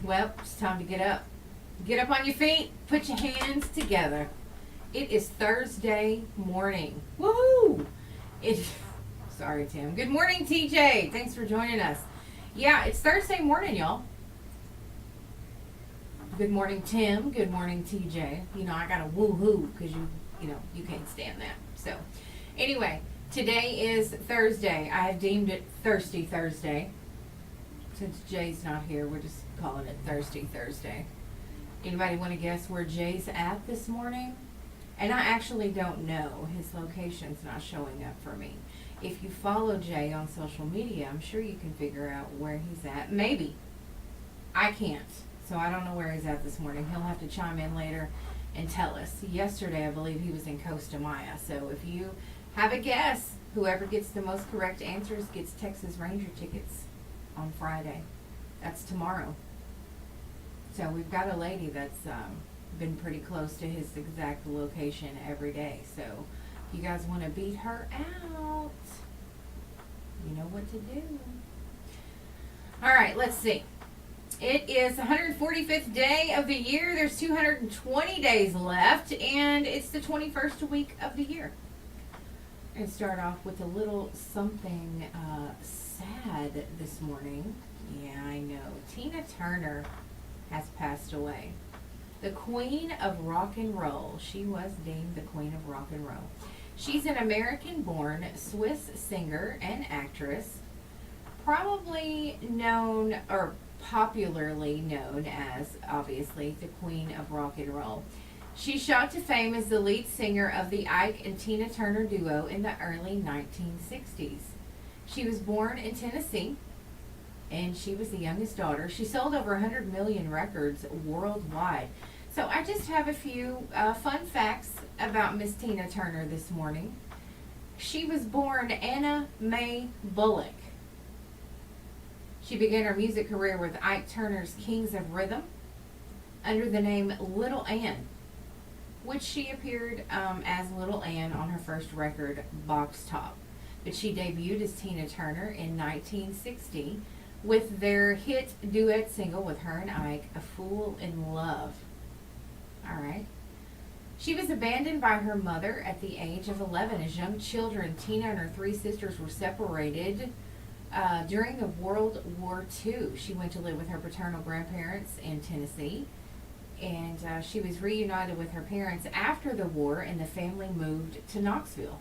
Well, it's time to get up. Get up on your feet. Put your hands together. It is Thursday morning. Woohoo! It. Sorry, Tim. Good morning, TJ. Thanks for joining us. Yeah, it's Thursday morning, y'all. Good morning, Tim. Good morning, TJ. You know, I got a woohoo because you can't stand that. So, anyway, today is Thursday. I have deemed it Thirsty Thursday. Since Jay's not here, we're just calling it Thirsty Thursday. Anybody want to guess where Jay's at this morning? And I actually don't know. His location's not showing up for me. If you follow Jay on social media, I'm sure you can figure out where he's at. Maybe. I can't. So I don't know where he's at this morning. He'll have to chime in later and tell us. Yesterday, I believe he was in Costa Maya. So if you have a guess, whoever gets the most correct answers gets Texas Ranger tickets on Friday. That's tomorrow. So we've got a lady that's been pretty close to his exact location every day. So if you guys want to beat her out, you know what to do. All right, let's see. It is the 145th day of the year. There's 220 days left, and it's the 21st week of the year. And start off with a little something sad this morning. Yeah, I know. Tina Turner has passed away. The Queen of Rock and Roll. She was named the Queen of Rock and Roll. She's an American-born Swiss singer and actress, probably known or popularly known as, obviously, the Queen of Rock and Roll. She shot to fame as the lead singer of the Ike and Tina Turner duo in the early 1960s. She was born in Tennessee, and she was the youngest daughter. She sold over 100 million records worldwide. So I just have a few fun facts about Miss Tina Turner this morning. She was born Anna Mae Bullock. She began her music career with Ike Turner's Kings of Rhythm under the name Little Ann, which she appeared as Little Ann on her first record, Box Top. But she debuted as Tina Turner in 1960 with their hit duet single with her and Ike, A Fool in Love. All right. She was abandoned by her mother at the age of 11. As young children, Tina and her three sisters were separated during the World War II. She went to live with her paternal grandparents in Tennessee, and she was reunited with her parents after the war, and the family moved to Knoxville.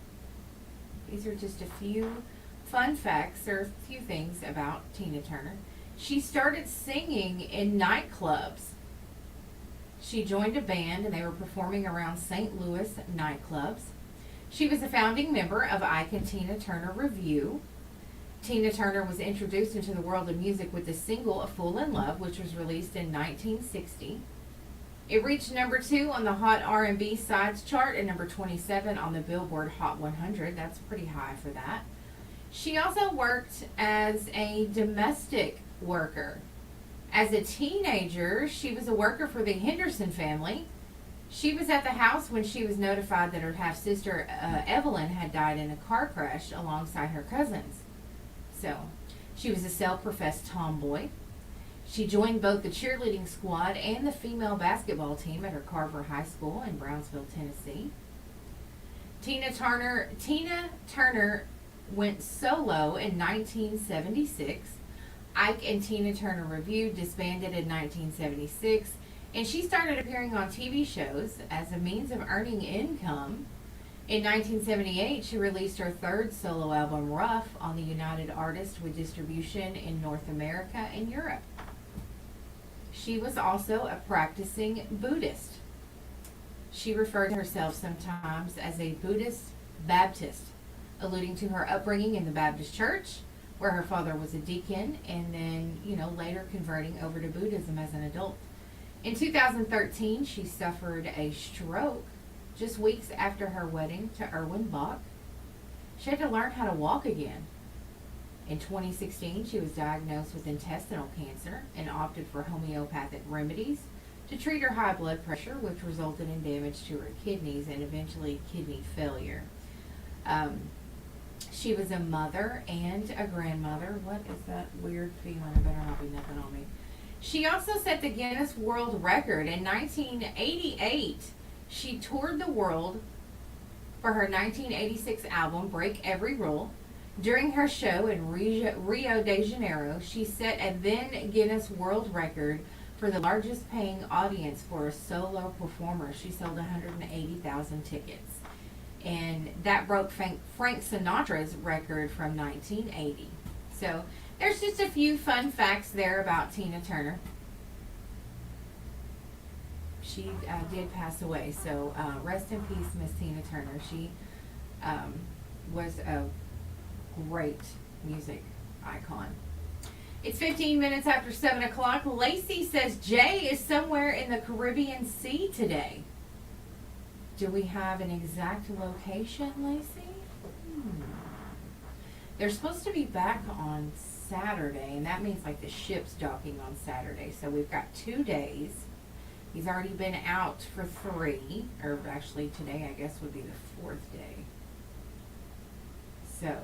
These are just a few fun facts, or a few things about Tina Turner. She started singing in nightclubs. She joined a band, and they were performing around St. Louis nightclubs. She was a founding member of Ike and Tina Turner Revue. Tina Turner was introduced into the world of music with the single A Fool in Love, which was released in 1960. It reached number 2 on the Hot R&B Sides chart and number 27 on the Billboard Hot 100. That's pretty high for that. She also worked as a domestic worker. As a teenager, she was a worker for the Henderson family. She was at the house when she was notified that her half-sister Evelyn had died in a car crash alongside her cousins. So, she was a self-professed tomboy. She joined both the cheerleading squad and the female basketball team at her Carver High School in Brownsville, Tennessee. Tina Turner went solo in 1976. Ike and Tina Turner Revue disbanded in 1976, and she started appearing on TV shows as a means of earning income. In 1978, she released her third solo album, Rough, on the United Artists with distribution in North America and Europe. She was also a practicing Buddhist. She referred to herself sometimes as a Buddhist Baptist, alluding to her upbringing in the Baptist church, where her father was a deacon, and then, later converting over to Buddhism as an adult. In 2013, she suffered a stroke just weeks after her wedding to Erwin Bach. She had to learn how to walk again. In 2016, she was diagnosed with intestinal cancer and opted for homeopathic remedies to treat her high blood pressure, which resulted in damage to her kidneys and eventually kidney failure. She was a mother and a grandmother. What is that weird feeling? It better not be nothing on me. She also set the Guinness World Record in 1988. She toured the world for her 1986 album, Break Every Rule. During her show in Rio de Janeiro, she set a then Guinness World Record for the largest paying audience for a solo performer. She sold 180,000 tickets. And that broke Frank Sinatra's record from 1980. So there's just a few fun facts there about Tina Turner. She did pass away, so rest in peace, Miss Tina Turner. She was a great music icon. It's 15 minutes after 7 o'clock. Lacey says Jay is somewhere in the Caribbean Sea today. Do we have an exact location, Lacey? They're supposed to be back on Saturday, and that means like the ship's docking on Saturday. So we've got 2 days. He's already been out for 3, or actually today I guess would be the 4th day. So,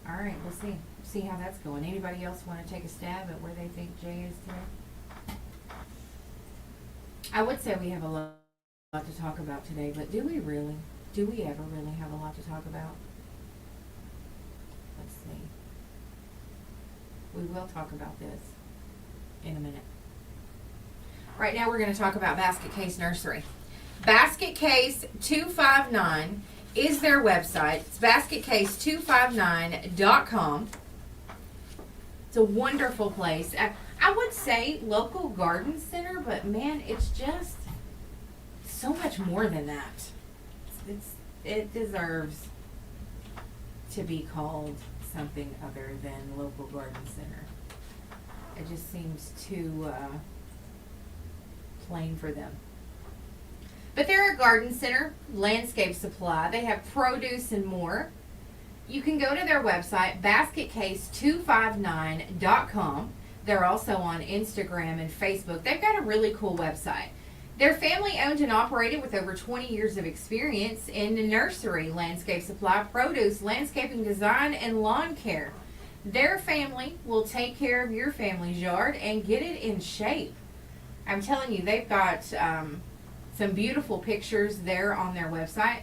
all right, we'll see how that's going. Anybody else want to take a stab at where they think Jay is today? I would say we have a lot to talk about today, but do we really? Do we ever really have a lot to talk about? Let's see. We will talk about this in a minute. Right now we're going to talk about Basket Case Nursery. Basket Case 259 is their website. It's basketcase259.com. It's a wonderful place. I would say local garden center, but man, it's just so much more than that. It deserves to be called something other than local garden center. It just seems too plain for them. But they're a garden center, landscape supply. They have produce and more. You can go to their website, basketcase259.com. They're also on Instagram and Facebook. They've got a really cool website. They're family owned and operated with over 20 years of experience in the nursery, landscape supply, produce, landscaping design, and lawn care. Their family will take care of your family's yard and get it in shape. I'm telling you, they've got some beautiful pictures there on their website.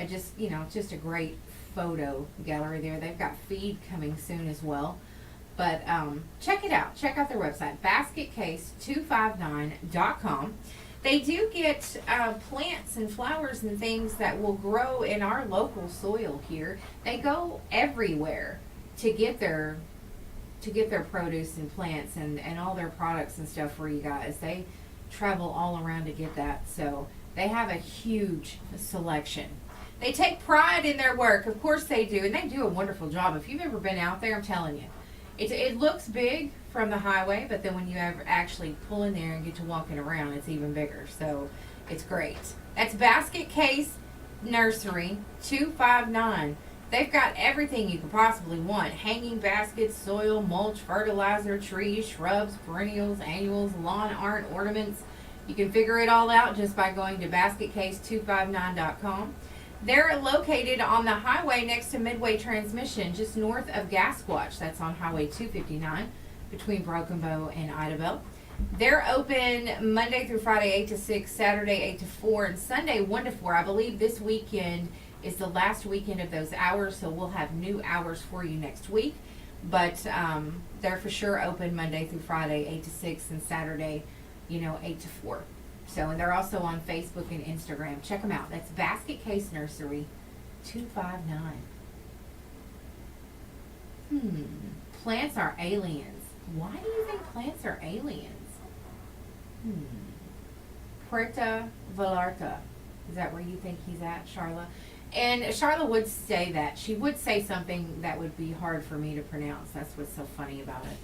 Just a great photo gallery there. They've got feed coming soon as well. But check it out. Check out their website, basketcase259.com. They do get plants and flowers and things that will grow in our local soil here. They go everywhere to get their produce and plants and all their products and stuff for you guys. They travel all around to get that. So they have a huge selection. They take pride in their work. Of course they do. And they do a wonderful job. If you've ever been out there, I'm telling you, it looks big from the highway, but then when you ever actually pull in there and get to walking around, it's even bigger. So it's great. That's Basket Case Nursery 259. They've got everything you could possibly want. Hanging baskets, soil, mulch, fertilizer, trees, shrubs, perennials, annuals, lawn art, ornaments. You can figure it all out just by going to basketcase259.com. They're located on the highway next to Midway Transmission, just north of Gasquatch. That's on Highway 259 between Broken Bow and Idabel. They're open Monday through Friday 8 to 6, Saturday 8 to 4, and Sunday 1 to 4. I believe this weekend is the last weekend of those hours, so we'll have new hours for you next week. But they're for sure open Monday through Friday 8 to 6 and Saturday, 8 to 4. So, and they're also on Facebook and Instagram. Check them out. That's Basket Case Nursery 259. Plants are aliens. Why do you think plants are aliens? Puerto Vallarta. Is that where you think he's at, Charla? And Charla would say that. She would say something that would be hard for me to pronounce. That's what's so funny about it.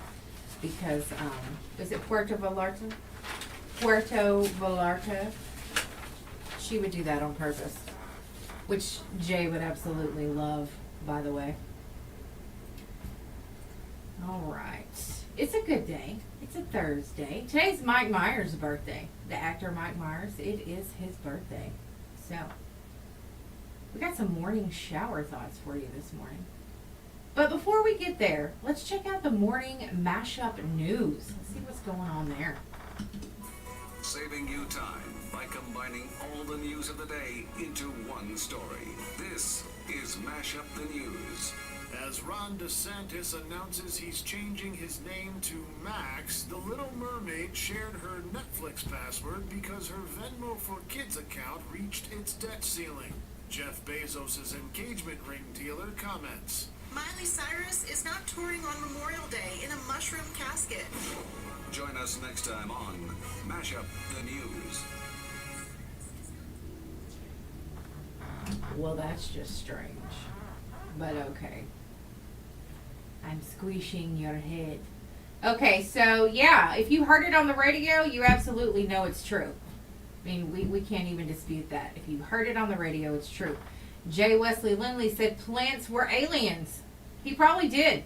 Because, is it Puerto Vallarta? Puerto Vallarta. She would do that on purpose. Which Jay would absolutely love, by the way. All right. It's a good day. It's a Thursday. Today's Mike Myers' birthday. The actor Mike Myers. It is his birthday. So, we got some morning shower thoughts for you this morning. But before we get there, let's check out the morning mashup news. Let's see what's going on there. Saving you time by combining all the news of the day into one story. This is Mashup the News. As Ron DeSantis announces he's changing his name to Max, the Little Mermaid shared her Netflix password because her Venmo for Kids account reached its debt ceiling. Jeff Bezos' engagement ring dealer comments. Miley Cyrus is not touring on Memorial Day in a mushroom casket. Join us next time on Mashup the News. Well, that's just strange. But okay. I'm squishing your head. Okay, so yeah, if you heard it on the radio, you absolutely know it's true. I mean, we can't even dispute that. If you heard it on the radio, it's true. J. Wesley Lindley said plants were aliens. He probably did.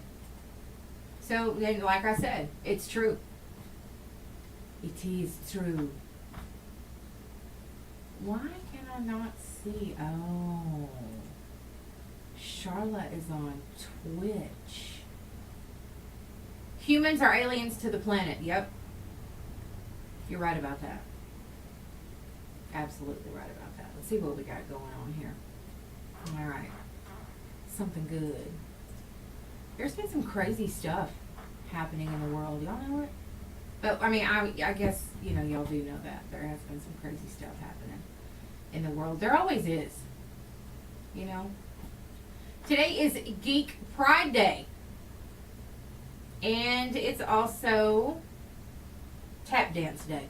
So, like I said, it's true. It is true. Why can I not see? Oh. Charlotte is on Twitch. Humans are aliens to the planet. Yep. You're right about that. Absolutely right about that. Let's see what we got going on here. All right. Something good. There's been some crazy stuff happening in the world. Y'all know it? But, I mean, I guess, y'all do know that. There has been some crazy stuff happening in the world. There always is. Today is Geek Pride Day. And it's also Tap Dance Day.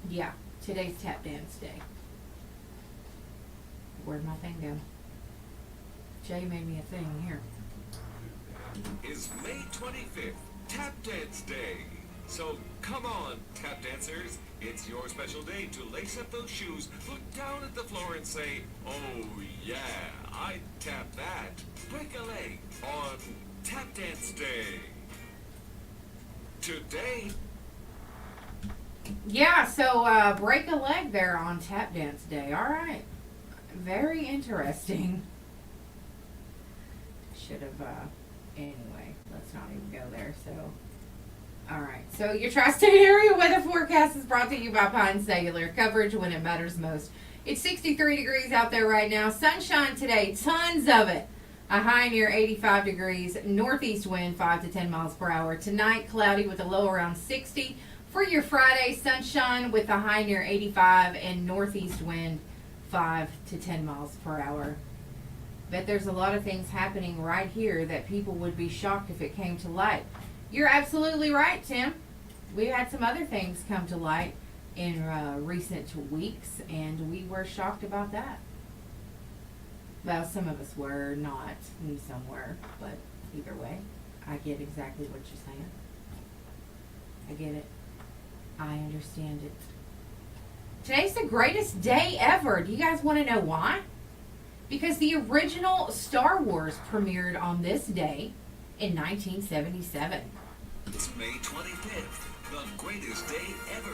Yeah, today's Tap Dance Day. Where'd my thing go? Jay made me a thing here. Is May 25th, Tap Dance Day. So come on, tap dancers. It's your special day to lace up those shoes, look down at the floor and say, oh yeah, I tap that. Break a leg on Tap Dance Day. Today. Yeah, so break a leg there on Tap Dance Day. All right. Very interesting. Should have, anyway, let's not even go there. So, all right. So your tri-state area weather forecast is brought to you by Pine Cellular. Coverage when it matters most. It's 63 degrees out there right now. Sunshine today, tons of it. A high near 85 degrees. Northeast wind 5 to 10 miles per hour. Tonight, cloudy with a low around 60. For your Friday, sunshine with a high near 85 and northeast wind 5 to 10 miles per hour. Bet there's a lot of things happening right here that people would be shocked if it came to light. You're absolutely right, Tim. We had some other things come to light in recent weeks, and we were shocked about that. Well, some of us were not, and some were, but either way, I get exactly what you're saying. I get it. I understand it. Today's the greatest day ever. Do you guys want to know why? Because the original Star Wars premiered on this day in 1977. It's May 25th, the greatest day ever.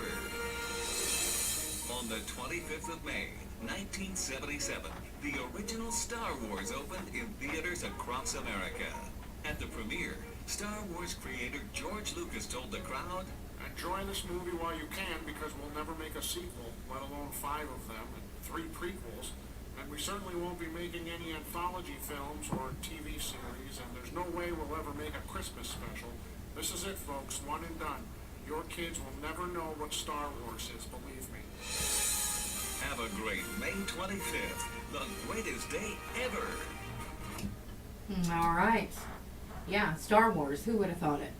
On the 25th of May, 1977, the original Star Wars opened in theaters across America. At the premiere, Star Wars creator George Lucas told the crowd, Enjoy this movie while you can, because we'll never make a sequel, let alone 5 of them, and 3 prequels. And we certainly won't be making any anthology films or TV series, and there's no way we'll ever make a Christmas special. This is it, folks, one and done. Your kids will never know what Star Wars is, believe me. have a great May 25th, the greatest day ever. All right. Yeah, Star Wars. Who would have thought it?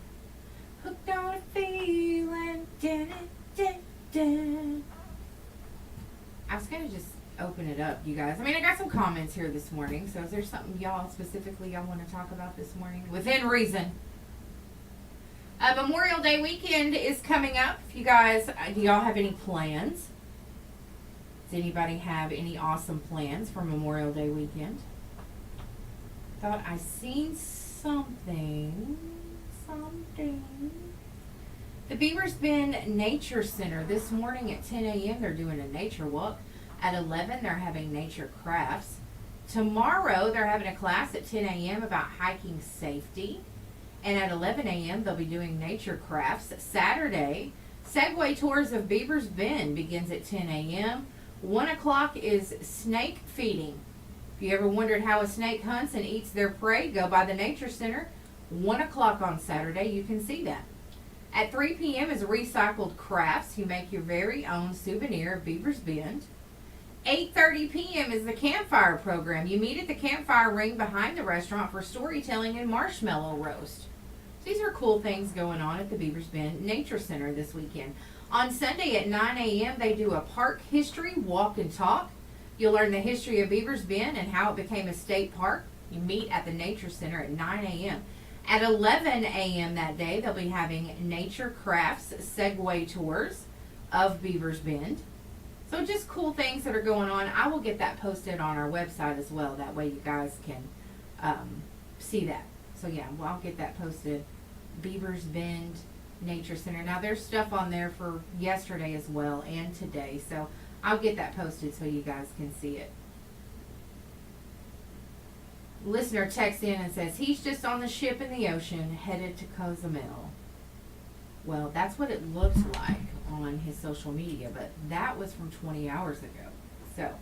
Hooked on a feeling. Dun, dun, dun. I was going to just open it up, you guys. I mean, I got some comments here this morning. So is there something y'all specifically y'all want to talk about this morning? Within reason. Memorial Day weekend is coming up. If you guys, do y'all have any plans? Does anybody have any awesome plans for Memorial Day weekend? Thought I seen something. The Beavers Bend Nature Center this morning at 10 a.m. They're doing a nature walk. At 11, they're having nature crafts. Tomorrow, they're having a class at 10 a.m. about hiking safety. And at 11 a.m., they'll be doing nature crafts. Saturday, Segway Tours of Beaver's Bend begins at 10 a.m. 1 o'clock is snake feeding. If you ever wondered how a snake hunts and eats their prey, go by the Nature Center. 1 o'clock on Saturday, you can see that. At 3 p.m. is Recycled Crafts. You make your very own souvenir of Beaver's Bend. 8:30 p.m. is the campfire program. You meet at the campfire ring behind the restaurant for storytelling and marshmallow roast. These are cool things going on at the Beaver's Bend Nature Center this weekend. On Sunday at 9 a.m., they do a park history walk and talk. You'll learn the history of Beaver's Bend and how it became a state park. You meet at the Nature Center at 9 a.m. At 11 a.m. that day, they'll be having Nature Crafts Segway Tours of Beaver's Bend. So just cool things that are going on. I will get that posted on our website as well. That way you guys can see that. So yeah, well, I'll get that posted. Beaver's Bend Nature Center. Now there's stuff on there for yesterday as well and today. So I'll get that posted so you guys can see it. Listener texts in and says, he's just on the ship in the ocean headed to Cozumel. Well, that's what it looks like on his social media, but that was from 20 hours ago. So,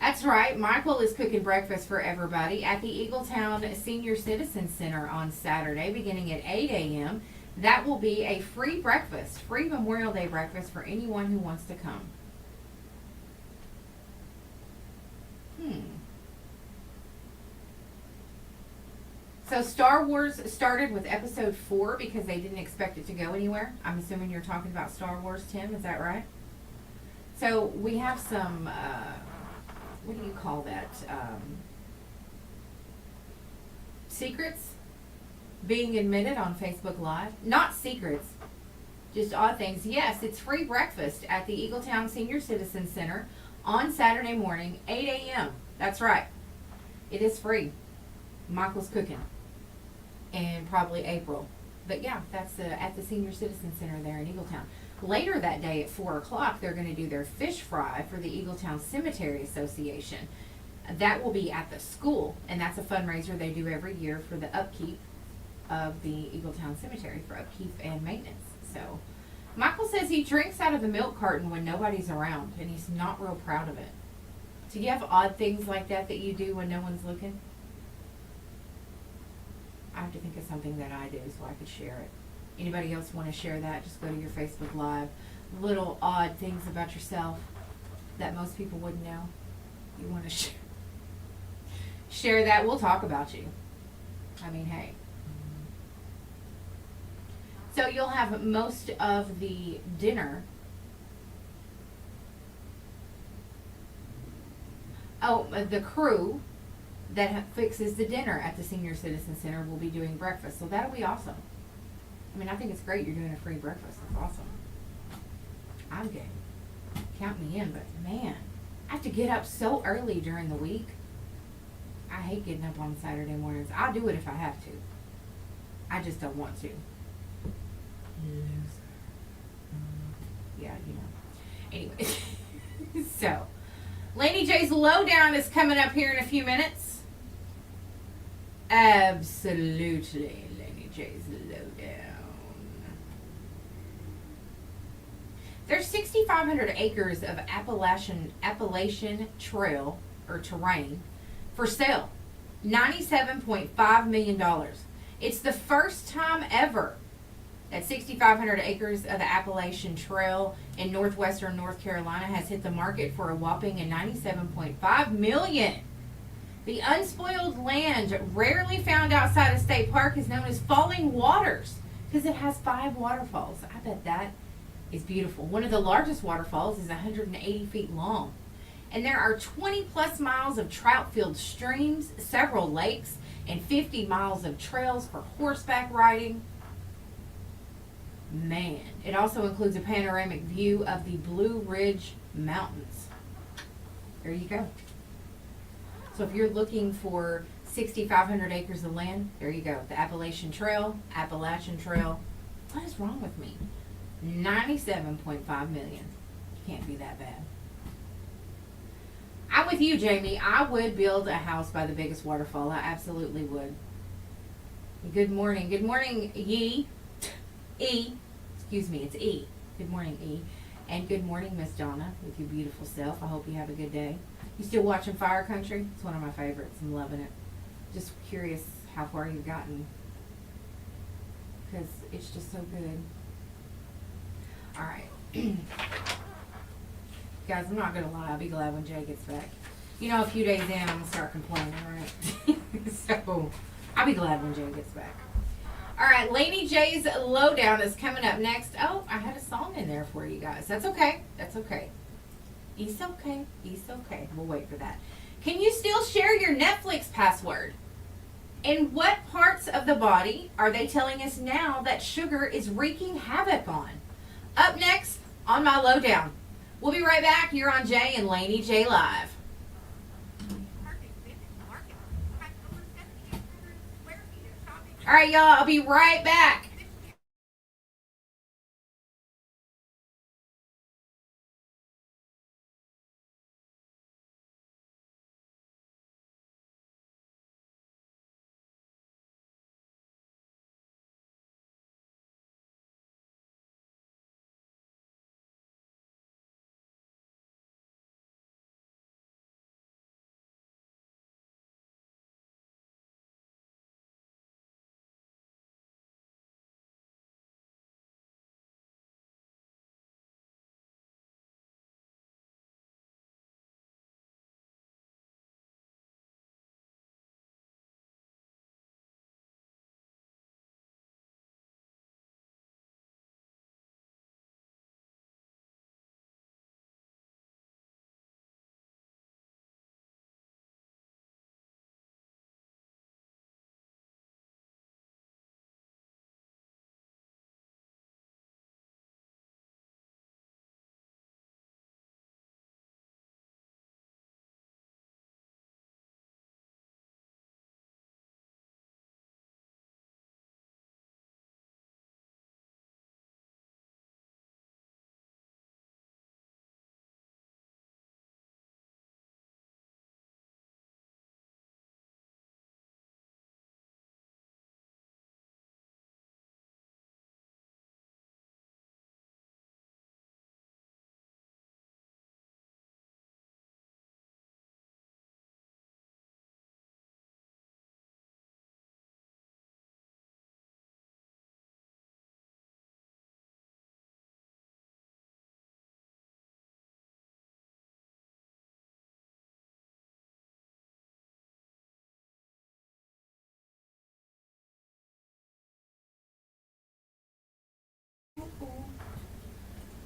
that's right. Michael is cooking breakfast for everybody at the Eagletown Senior Citizen Center on Saturday, beginning at 8 a.m. That will be a free breakfast, free Memorial Day breakfast for anyone who wants to come. So Star Wars started with episode 4 because they didn't expect it to go anywhere. I'm assuming you're talking about Star Wars, Tim. Is that right? So we have some, what do you call that? Secrets being admitted on Facebook Live. Not secrets, just odd things. Yes, it's free breakfast at the Eagletown Senior Citizen Center on Saturday morning, 8 a.m. That's right. It is free. Michael's cooking. And probably April. But yeah, that's at the Senior Citizen Center there in Eagletown. Later that day at 4 o'clock, they're going to do their fish fry for the Eagletown Cemetery Association. That will be at the school, and that's a fundraiser they do every year for the upkeep of the Eagletown Cemetery, for upkeep and maintenance. So, Michael says he drinks out of the milk carton when nobody's around, and he's not real proud of it. Do you have odd things like that you do when no one's looking? I have to think of something that I do so I could share it. Anybody else want to share that? Just go to your Facebook Live. Little odd things about yourself that most people wouldn't know. You want to share that, we'll talk about you. I mean, hey. So you'll have most of the dinner. Oh, the crew that fixes the dinner at the Senior Citizen Center will be doing breakfast. So that'll be awesome. I mean, I think it's great you're doing a free breakfast. That's awesome. I'm game. Count me in, but man, I have to get up so early during the week. I hate getting up on Saturday mornings. I'll do it if I have to. I just don't want to. Yeah, you know. Anyway, so Laney J's Lowdown is coming up here in a few minutes. Absolutely, Laney J's Lowdown. There's 6,500 acres of Appalachian Trail or terrain for sale. $97.5 million. It's the first time ever that 6,500 acres of the Appalachian Trail in northwestern North Carolina has hit the market for a whopping $97.5 million. The unspoiled land rarely found outside a state park is known as Falling Waters because it has 5 waterfalls. I bet that is beautiful. One of the largest waterfalls is 180 feet long. And there are 20 plus miles of trout-filled streams, several lakes, and 50 miles of trails for horseback riding. Man, it also includes a panoramic view of the Blue Ridge Mountains. There you go. So if you're looking for 6,500 acres of land, there you go. The Appalachian Trail. What is wrong with me? $97.5 million. Can't be that bad. I'm with you, Jamie. I would build a house by the biggest waterfall. I absolutely would. Good morning. Good morning, Yee. E. Excuse me, it's E. Good morning, E. And good morning, Miss Donna, with your beautiful self. I hope you have a good day. You still watching Fire Country? It's one of my favorites. I'm loving it. Just curious how far you've gotten, because it's just so good. All right. Guys, I'm not going to lie. I'll be glad when Jay gets back. You know, a few days in, I'm going to start complaining, right? So, I'll be glad when Jay gets back. All right, Laney J's Lowdown is coming up next. Oh, I had a song in there for you guys. That's okay. That's okay. It's okay. It's okay. We'll wait for that. Can you still share your Netflix password? And what parts of the body are they telling us now that sugar is wreaking havoc on? Up next on my Lowdown. We'll be right back here on Jay and Laney J Live. All right, y'all. I'll be right back.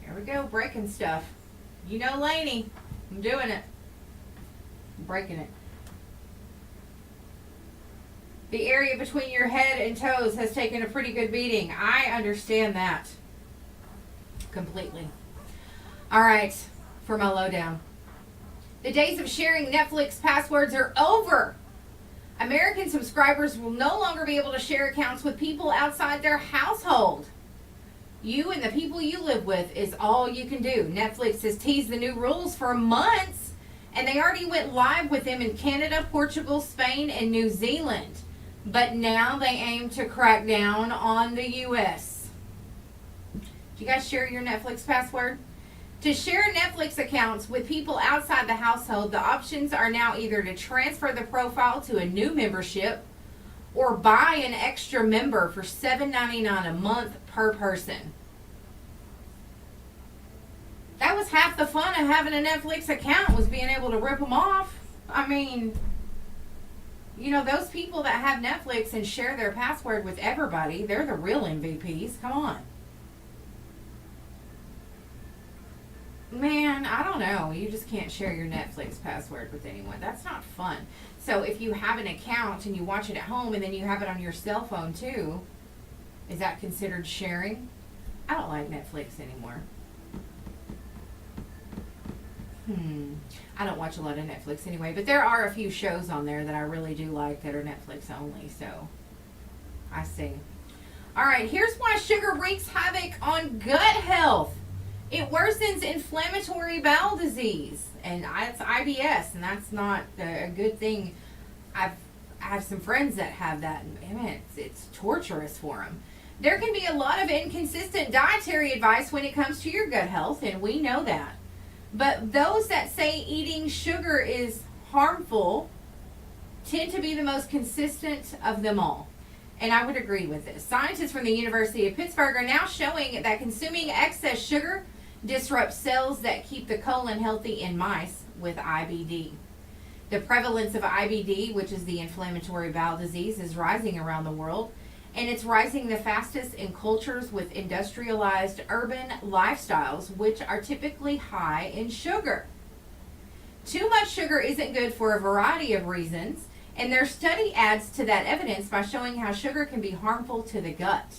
Here we go, breaking stuff. You know Laney. I'm doing it. I'm breaking it. The area between your head and toes has taken a pretty good beating. I understand that completely. All right, for my lowdown. The days of sharing Netflix passwords are over. American subscribers will no longer be able to share accounts with people outside their household. You and the people you live with is all you can do. Netflix has teased the new rules for months, and they already went live with them in Canada, Portugal, Spain, and New Zealand. But now they aim to crack down on the U.S. Do you guys share your Netflix password? To share Netflix accounts with people outside the household, the options are now either to transfer the profile to a new membership or buy an extra member for $7.99 a month per person. That was half the fun of having a Netflix account, was being able to rip them off. I mean, you know, those people that have Netflix and share their password with everybody, they're the real MVPs. Come on. Man, I don't know. You just can't share your Netflix password with anyone. That's not fun. So if you have an account and you watch it at home and then you have it on your cell phone too, is that considered sharing? I don't like Netflix anymore. I don't watch a lot of Netflix anyway, but there are a few shows on there that I really do like that are Netflix only, so I see. All right, here's why sugar wreaks havoc on gut health. It worsens inflammatory bowel disease, and it's IBS, and that's not a good thing. I have some friends that have that, and man, it's torturous for them. There can be a lot of inconsistent dietary advice when it comes to your gut health, and we know that. But those that say eating sugar is harmful tend to be the most consistent of them all. And I would agree with this. Scientists from the University of Pittsburgh are now showing that consuming excess sugar disrupts cells that keep the colon healthy in mice with IBD. The prevalence of IBD, which is the inflammatory bowel disease, is rising around the world, and it's rising the fastest in cultures with industrialized urban lifestyles, which are typically high in sugar. Too much sugar isn't good for a variety of reasons, and their study adds to that evidence by showing how sugar can be harmful to the gut.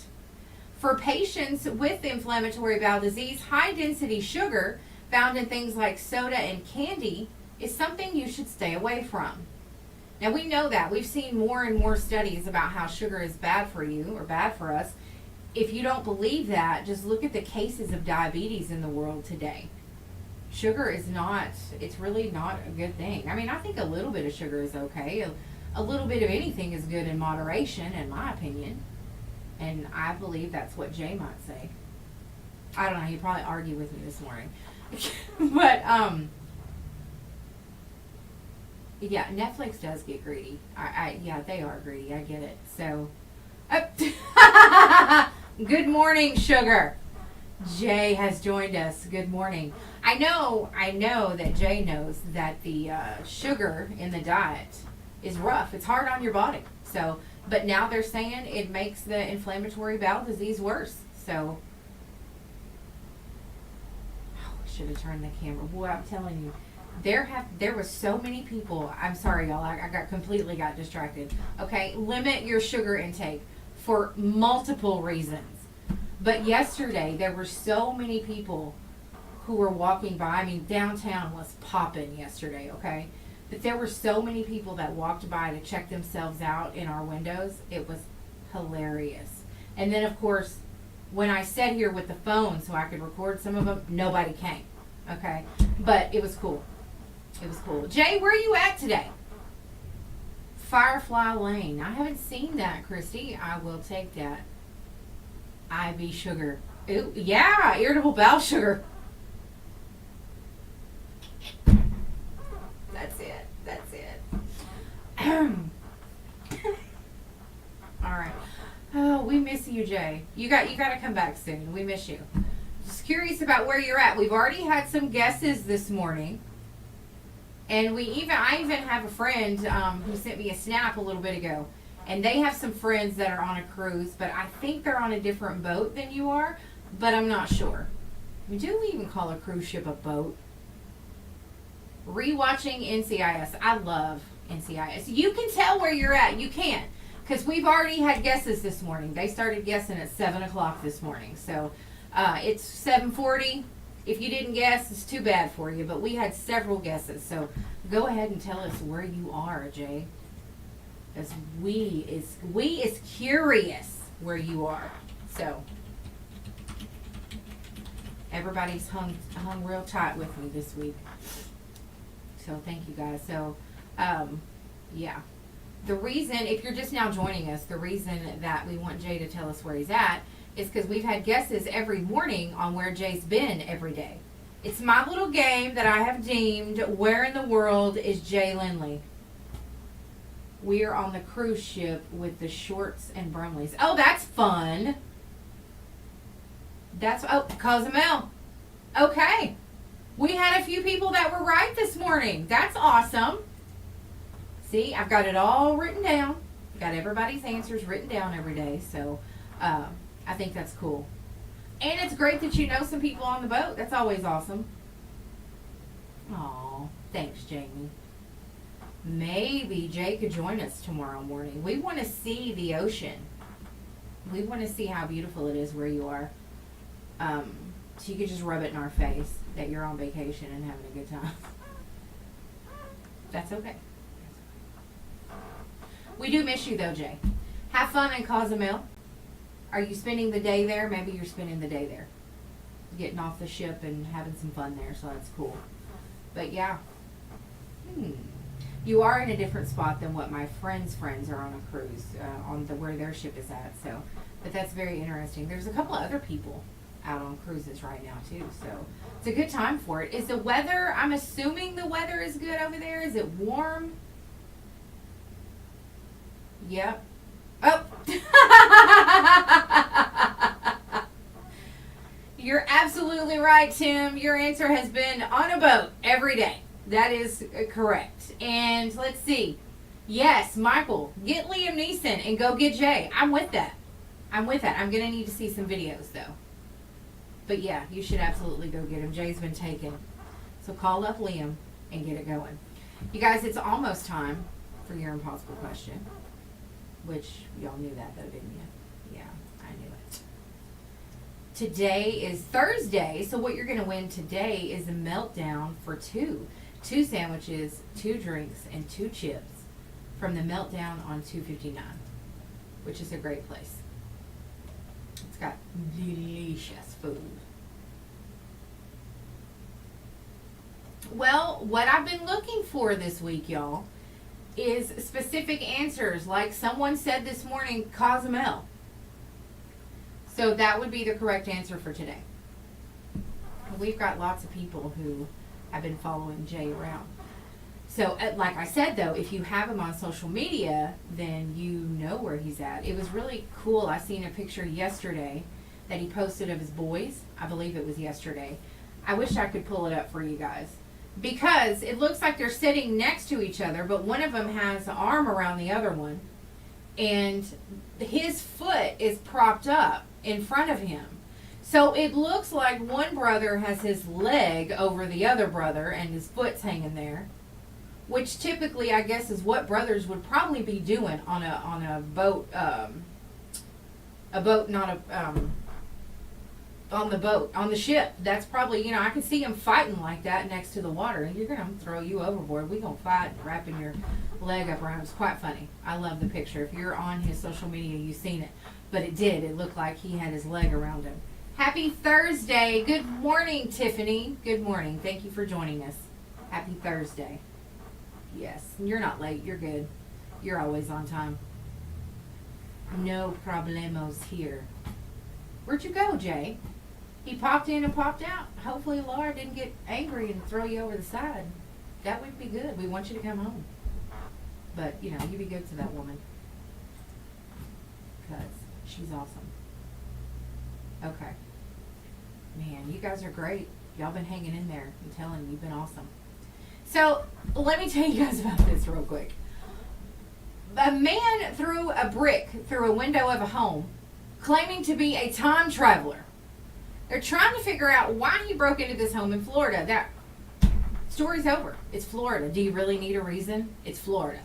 For patients with inflammatory bowel disease, high-density sugar found in things like soda and candy is something you should stay away from. Now, we know that. We've seen more and more studies about how sugar is bad for you or bad for us. If you don't believe that, just look at the cases of diabetes in the world today. Sugar is not, it's really not a good thing. I mean, I think a little bit of sugar is okay. A little bit of anything is good in moderation, in my opinion. And I believe that's what Jay might say. I don't know, he'd probably argue with me this morning. But, yeah, Netflix does get greedy. Yeah, they are greedy. I get it. So, good morning, sugar. Jay has joined us. Good morning. I know that Jay knows that the sugar in the diet is rough. It's hard on your body. So, but now they're saying it makes the inflammatory bowel disease worse. So, I should have turned the camera. Boy, I'm telling you, there was so many people. I'm sorry, y'all. I completely got distracted. Okay, limit your sugar intake for multiple reasons. But yesterday, there were so many people who were walking by. I mean, downtown was popping yesterday, okay? But there were so many people that walked by to check themselves out in our windows. It was hilarious. And then, of course, when I sat here with the phone so I could record some of them, nobody came, okay? But it was cool. It was cool. Jay, where are you at today? Firefly Lane. I haven't seen that, Christy. I will take that. IB sugar. Ooh, yeah, irritable bowel sugar. That's it. That's it. All right. Oh, we miss you, Jay. You got to come back soon. We miss you. Just curious about where you're at. We've already had some guesses this morning. And I even have a friend who sent me a snap a little bit ago. And they have some friends that are on a cruise, but I think they're on a different boat than you are, but I'm not sure. I mean, do we even call a cruise ship a boat? Rewatching NCIS. I love NCIS. You can tell where you're at. You can. Because we've already had guesses this morning. They started guessing at 7 o'clock this morning. So it's 7:40. If you didn't guess, it's too bad for you. But we had several guesses. So go ahead and tell us where you are, Jay. Because we is curious where you are. So everybody's hung real tight with me this week. So thank you guys. So yeah. The reason, if you're just now joining us, the reason that we want Jay to tell us where he's at is because we've had guesses every morning on where Jay's been every day. It's my little game that I have deemed, Where in the World is Jay Lindley? We are on the cruise ship with the Shorts and Brumleys. Oh, that's fun. Cozumel. Okay. We had a few people that were right this morning. That's awesome. See, I've got it all written down. Got everybody's answers written down every day. So I think that's cool. And it's great that you know some people on the boat. That's always awesome. Aw, thanks, Jamie. Maybe Jay could join us tomorrow morning. We want to see the ocean. We want to see how beautiful it is where you are. So you could just rub it in our face that you're on vacation and having a good time. That's okay. We do miss you though, Jay. Have fun in Cozumel. Are you spending the day there? Maybe you're spending the day there. getting off the ship and having some fun there, so that's cool. But yeah, you are in a different spot than what my friends' friends are on a cruise, on the where their ship is at. So, but that's very interesting. There's a couple of other people out on cruises right now too, so it's a good time for it. Is the weather? I'm assuming the weather is good over there. Is it warm? Yep. Oh. You're absolutely right, Tim. Your answer has been on a boat every day. That is correct. And let's see. Yes, Michael, get Liam Neeson and go get Jay. I'm with that. I'm with that. I'm going to need to see some videos, though. But yeah, you should absolutely go get him. Jay's been taken. So call up Liam and get it going. You guys, it's almost time for your impossible question. Which, y'all knew that, though, didn't you? Yeah, I knew it. Today is Thursday, so what you're going to win today is a meltdown for two. 2 sandwiches, 2 drinks, and 2 chips from the Meltdown on 259, which is a great place. It's got delicious food. Well, what I've been looking for this week, y'all, is specific answers. Like someone said this morning, Cozumel. So that would be the correct answer for today. We've got lots of people who have been following Jay around. So, like I said, though, if you have him on social media, then you know where he's at. It was really cool. I seen a picture yesterday that he posted of his boys. I believe it was yesterday. I wish I could pull it up for you guys. Because it looks like they're sitting next to each other, but one of them has an arm around the other one. And his foot is propped up in front of him. So it looks like one brother has his leg over the other brother and his foot's hanging there. Which typically, I guess, is what brothers would probably be doing on a boat, on the ship. That's probably, I can see them fighting like that next to the water. You're gonna throw you overboard. We gonna fight, wrapping your leg up around. It's quite funny. I love the picture. If you're on his social media, you've seen it. But it did. It looked like he had his leg around him. Happy Thursday. Good morning, Tiffany. Good morning. Thank you for joining us. Happy Thursday. Yes, you're not late. You're good. You're always on time. No problemos here. Where'd you go, Jay? He popped in and popped out. Hopefully Laura didn't get angry and throw you over the side. That would be good. We want you to come home. But, you be good to that woman. Because she's awesome. Okay. Man, you guys are great. Y'all been hanging in there. I'm telling you, you've been awesome. So, let me tell you guys about this real quick. A man threw a brick through a window of a home, claiming to be a time traveler. They're trying to figure out why he broke into this home in Florida. That story's over. It's Florida. Do you really need a reason? It's Florida.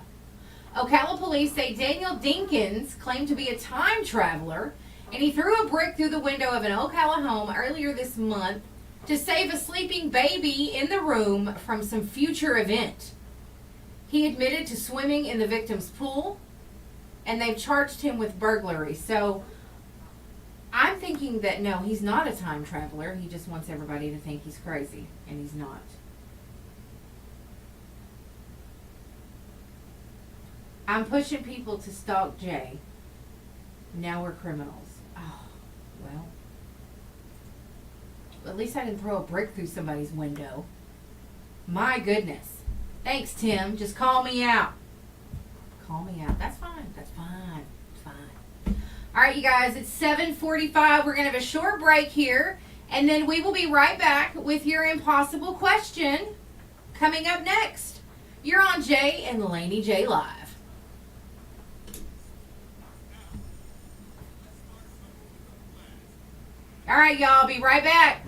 Ocala police say Daniel Dinkins claimed to be a time traveler, and he threw a brick through the window of an Ocala home earlier this month to save a sleeping baby in the room from some future event. He admitted to swimming in the victim's pool, and they've charged him with burglary. So I'm thinking that no, he's not a time traveler. He just wants everybody to think he's crazy, and he's not. I'm pushing people to stalk Jay. Now we're criminals. Oh, well. At least I didn't throw a brick through somebody's window. My goodness. Thanks, Tim. Just call me out. Call me out. That's fine. That's fine. It's fine. All right, you guys. It's 7:45. We're going to have a short break here. And then we will be right back with your impossible question coming up next. You're on Jay and Laney J Live. All right, y'all. Be right back.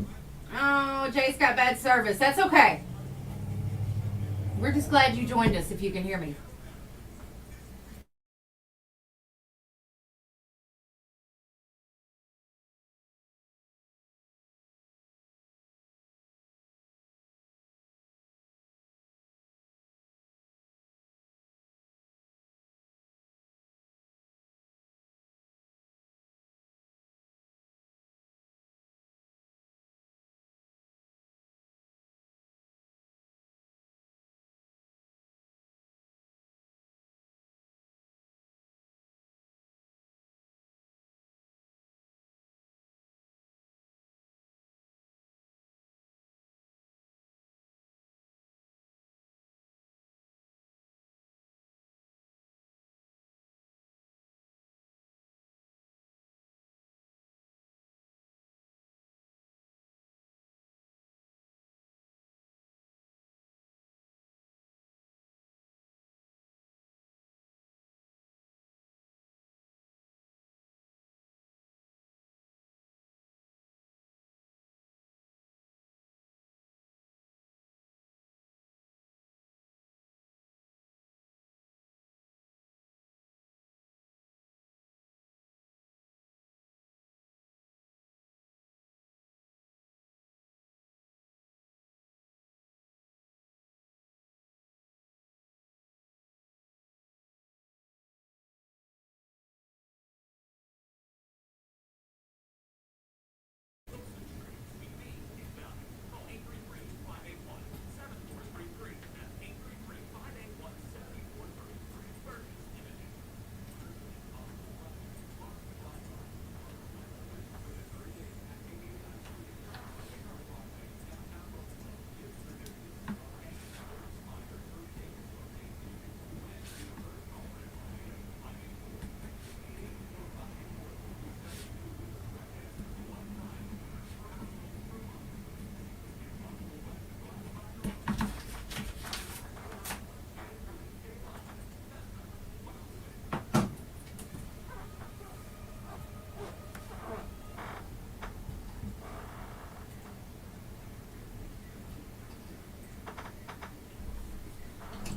Oh, Jay's got bad service. That's okay. We're just glad you joined us, if you can hear me.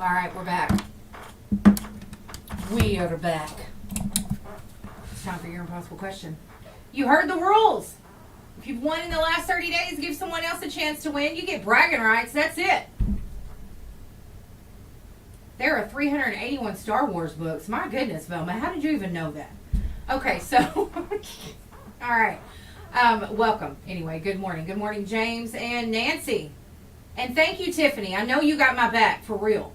All right, we're back. We are back. It's time for your impossible question. You heard the rules. If you've won in the last 30 days, give someone else a chance to win. You get bragging rights. That's it. There are 381 Star Wars books. My goodness, Velma, how did you even know that? Okay, so, all right. Welcome. Anyway, good morning. Good morning, James and Nancy. And thank you, Tiffany. I know you got my back, for real.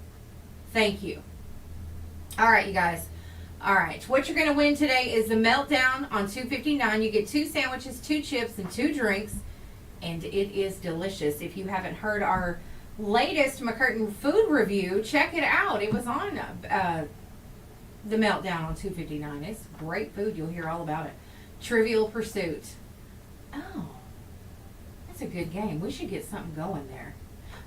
Thank you. All right, you guys. All right, what you're going to win today is the Meltdown on $2.59. You get 2 sandwiches, 2 chips, and 2 drinks, and it is delicious. If you haven't heard our latest McCurtain food review, check it out. It was on the Meltdown on $2.59. It's great food. You'll hear all about it. Trivial Pursuit. Oh, that's a good game. We should get something going there.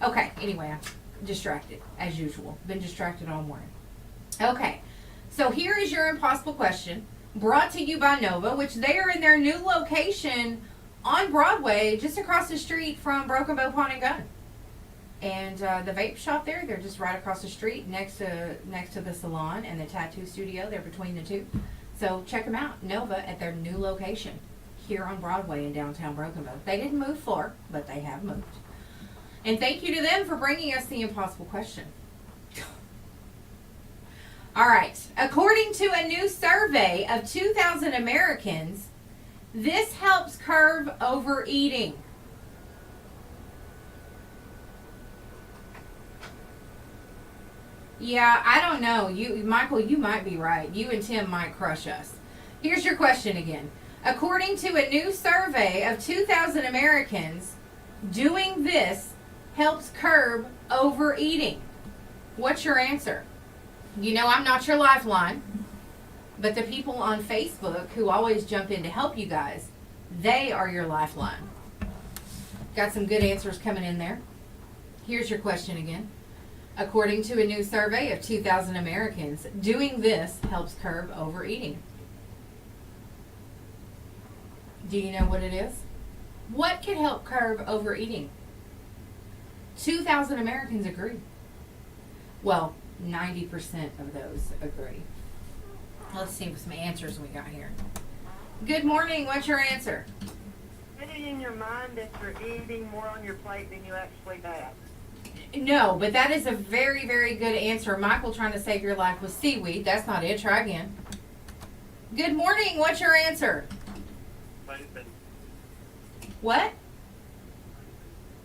Okay, anyway, I'm distracted, as usual. Been distracted all morning. Okay, so here is your impossible question, brought to you by Nova, which they are in their new location on Broadway, just across the street from Broken Bow Pawn and Gun. And the vape shop there, they're just right across the street next to the salon and the tattoo studio. They're between the two. So check them out, Nova, at their new location here on Broadway in downtown Broken Bow. They didn't move far, but they have moved. And thank you to them for bringing us the impossible question. All right. According to a new survey of 2,000 Americans, this helps curb overeating. Yeah, I don't know. Michael, you might be right. You and Tim might crush us. Here's your question again. According to a new survey of 2,000 Americans, doing this helps curb overeating. What's your answer? You know I'm not your lifeline, but the people on Facebook who always jump in to help you guys, they are your lifeline. Got some good answers coming in there. Here's your question again. According to a new survey of 2,000 Americans, doing this helps curb overeating. Do you know what it is? What could help curb overeating? 2,000 Americans agree. Well, 90% of those agree. Let's see some answers we got here. Good morning. What's your answer? Putting in your mind that you're eating more on your plate than you actually have. No, but that is a very, very good answer. Michael trying to save your life with seaweed. That's not it. Try again. Good morning. What's your answer? Pacing. What?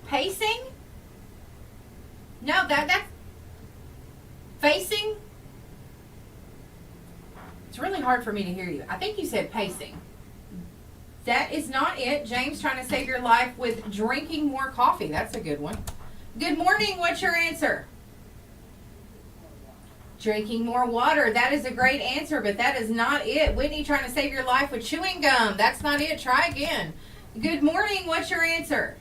Pacing? No, that's facing. It's really hard for me to hear you. I think you said pacing. That is not it. James trying to save your life with drinking more coffee. That's a good one. Good morning. What's your answer? Drinking more water. That is a great answer, but that is not it. Whitney trying to save your life with chewing gum. That's not it. Try again. Good morning. What's your answer?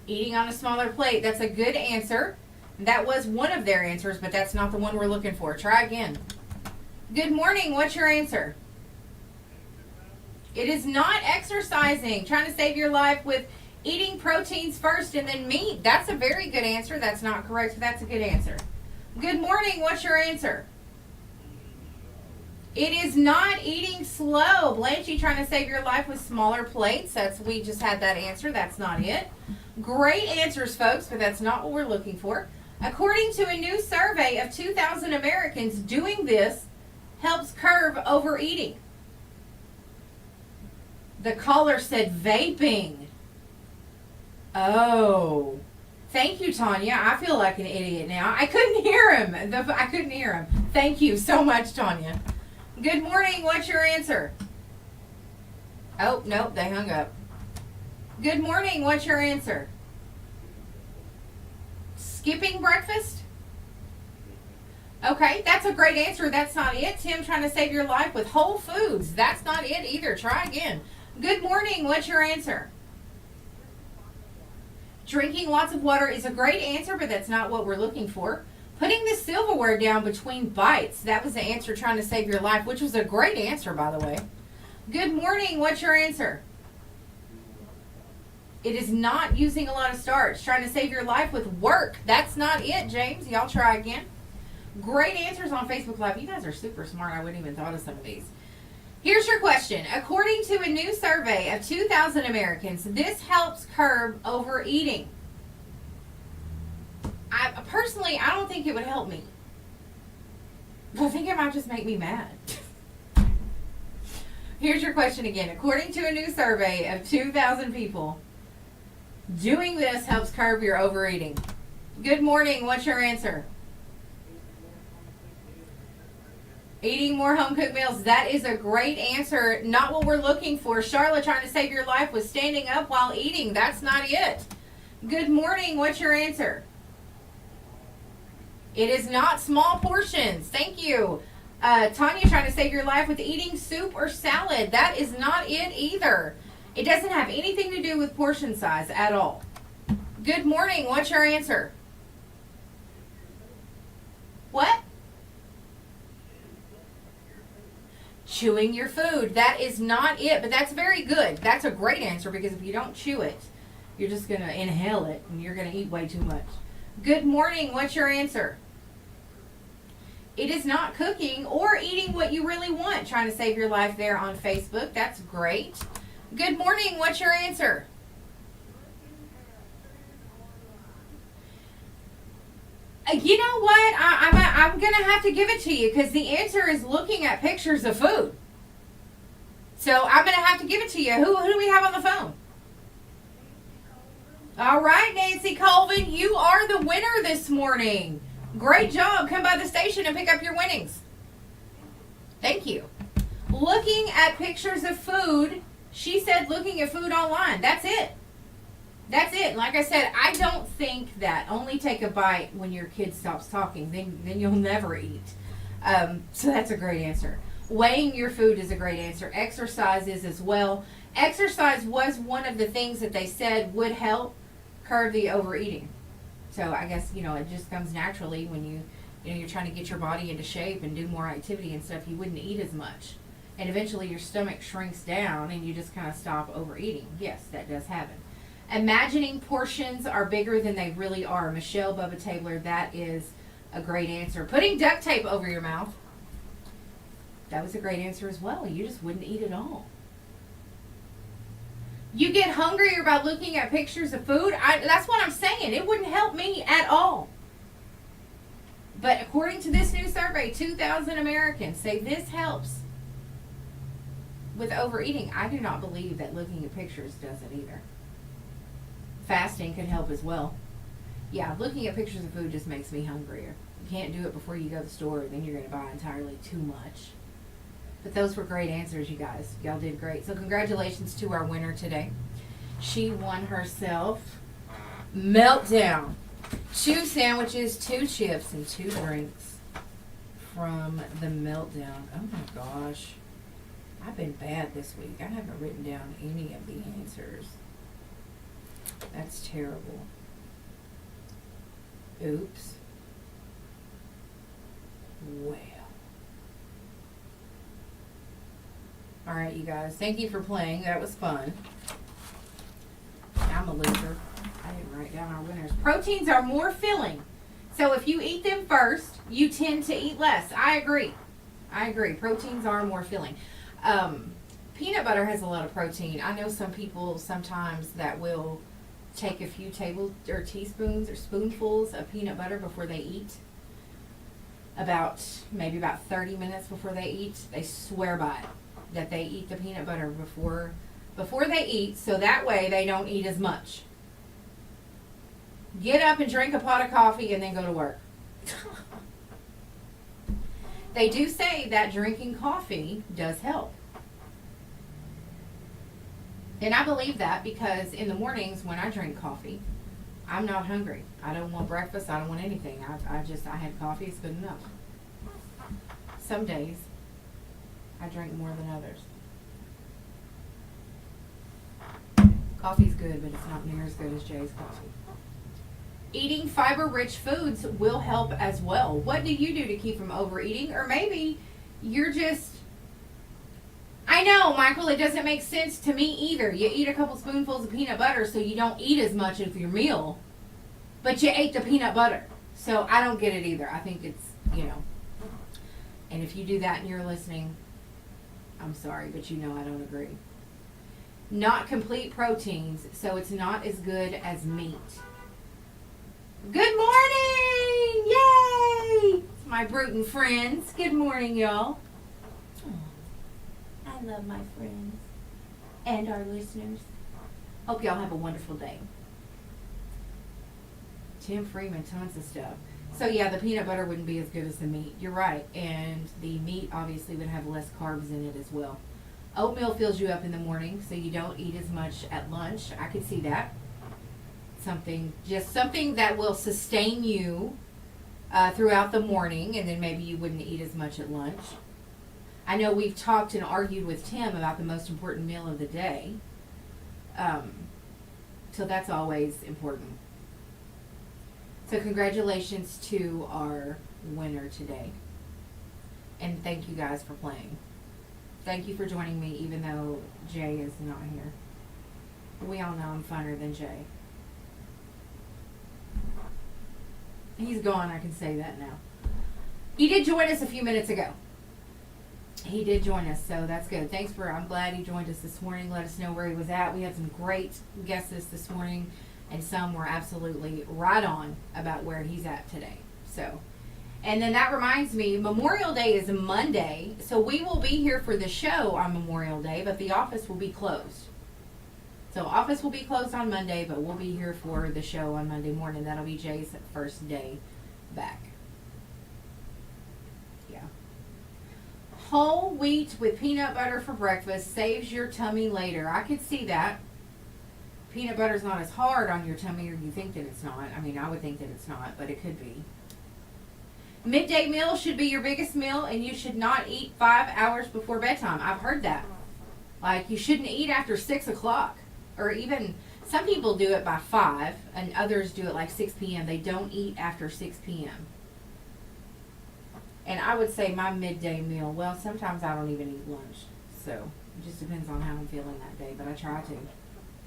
Eating on a smaller plate. That's a good answer. That was one of their answers, but that's not the one we're looking for. Try again. Good morning. What's your answer? It is not exercising. Trying to save your life with eating proteins first and then meat. That's a very good answer. That's not correct, but that's a good answer. Good morning. What's your answer? It is not eating slow. Blanchie trying to save your life with smaller plates. We just had that answer. That's not it. Great answers, folks, but that's not what we're looking for. According to a new survey of 2,000 Americans, doing this helps curb overeating. The caller said vaping. Oh. Thank you, Tanya. I feel like an idiot now. I couldn't hear him. Thank you so much, Tanya. Good morning. What's your answer? Oh, nope, they hung up. Good morning. What's your answer? Skipping breakfast? Okay, that's a great answer. That's not it. Tim trying to save your life with Whole Foods. That's not it either. Try again. Good morning. What's your answer? Drinking lots of water is a great answer, but that's not what we're looking for. Putting the silverware down between bites. That was the answer, trying to save your life, which was a great answer, by the way. Good morning. What's your answer? It is not using a lot of starch. Trying to save your life with work. That's not it, James. Y'all try again. Great answers on Facebook Live. You guys are super smart. I wouldn't even thought of some of these. Here's your question. According to a new survey of 2,000 Americans, this helps curb overeating. Personally, I don't think it would help me. I think it might just make me mad. Here's your question again. According to a new survey of 2,000 people, doing this helps curb your overeating. Good morning. What's your answer? Eating more home-cooked meals. That is a great answer. Not what we're looking for. Charlotte, trying to save your life with standing up while eating. That's not it. Good morning. What's your answer? It is not small portions. Thank you. Tanya, trying to save your life with eating soup or salad. That is not it either. It doesn't have anything to do with portion size at all. Good morning. What's your answer? What? Chewing your food. That is not it, but that's very good. That's a great answer because if you don't chew it, you're just going to inhale it and you're going to eat way too much. Good morning. What's your answer? It is not cooking or eating what you really want. Trying to save your life there on Facebook. That's great. Good morning. What's your answer? You know what? I'm going to have to give it to you because the answer is looking at pictures of food. So I'm going to have to give it to you. Who do we have on the phone? All right, Nancy Colvin, you are the winner this morning. Great job. Come by the station and pick up your winnings. Thank you. Looking at pictures of food. She said looking at food online. That's it. That's it. Like I said, I don't think that only take a bite when your kid stops talking. Then you'll never eat. So that's a great answer. Weighing your food is a great answer. Exercise is as well. Exercise was one of the things that they said would help curb the overeating. So I guess, it just comes naturally when you're trying to get your body into shape and do more activity and stuff. You wouldn't eat as much. And eventually your stomach shrinks down and you just kind of stop overeating. Yes, that does happen. Imagining portions are bigger than they really are. Michelle Bubba Tabler, that is a great answer. Putting duct tape over your mouth. That was a great answer as well. You just wouldn't eat it all. You get hungrier by looking at pictures of food. That's what I'm saying. It wouldn't help me at all. But according to this new survey, 2,000 Americans say this helps with overeating. I do not believe that looking at pictures does it either. Fasting can help as well. Yeah, looking at pictures of food just makes me hungrier. You can't do it before you go to the store, then you're going to buy entirely too much. But those were great answers, you guys. Y'all did great. So congratulations to our winner today. She won herself Meltdown. 2 sandwiches, 2 chips, and 2 drinks from the Meltdown. Oh my gosh. I've been bad this week. I haven't written down any of the answers. That's terrible. Oops. Well. Alright, you guys. Thank you for playing. That was fun. I'm a loser. I didn't write down our winners. Proteins are more filling. So if you eat them first, you tend to eat less. I agree. Proteins are more filling. Peanut butter has a lot of protein. I know some people sometimes that will take a few teaspoons or spoonfuls of peanut butter before they eat. Maybe about 30 minutes before they eat. They swear by it that they eat the peanut butter before they eat, so that way they don't eat as much. Get up and drink a pot of coffee and then go to work. They do say that drinking coffee does help. And I believe that because in the mornings when I drink coffee, I'm not hungry. I don't want breakfast. I don't want anything. I had coffee. It's good enough. Some days, I drink more than others. Coffee's good, but it's not near as good as Jay's coffee. Eating fiber-rich foods will help as well. What do you do to keep from overeating? Or maybe you're just... I know, Michael, it doesn't make sense to me either. You eat a couple spoonfuls of peanut butter so you don't eat as much of your meal, but you ate the peanut butter. So I don't get it either. I think it's, and if you do that and you're listening, I'm sorry, but I don't agree. Not complete proteins, so it's not as good as meat. Good morning! Yay! My Bruton friends. Good morning, y'all. I love my friends and our listeners. Hope y'all have a wonderful day. Tim Freeman, tons of stuff. So yeah, the peanut butter wouldn't be as good as the meat. You're right. And the meat obviously would have less carbs in it as well. Oatmeal fills you up in the morning, so you don't eat as much at lunch. I could see that. Something that will sustain you throughout the morning, and then maybe you wouldn't eat as much at lunch. I know we've talked and argued with Tim about the most important meal of the day. So that's always important. So congratulations to our winner today. And thank you guys for playing. Thank you for joining me, even though Jay is not here. We all know I'm funner than Jay. He's gone, I can say that now. He did join us a few minutes ago. He did join us, so that's good. I'm glad he joined us this morning. Let us know where he was at. We had some great guesses this morning, and some were absolutely right on about where he's at today. So, and then that reminds me, Memorial Day is Monday, so we will be here for the show on Memorial Day, but the office will be closed. So office will be closed on Monday, but we'll be here for the show on Monday morning. That'll be Jay's first day back. Yeah. Whole wheat with peanut butter for breakfast saves your tummy later. I could see that. Peanut butter's not as hard on your tummy, or you think that it's not. I mean, I would think that it's not, but it could be. Midday meal should be your biggest meal, and you should not eat 5 hours before bedtime. I've heard that. Like, you shouldn't eat after 6 o'clock. Or even, some people do it by 5, and others do it like 6 p.m. They don't eat after 6 p.m. And I would say my midday meal, well, sometimes I don't even eat lunch. So, it just depends on how I'm feeling that day. But I try to.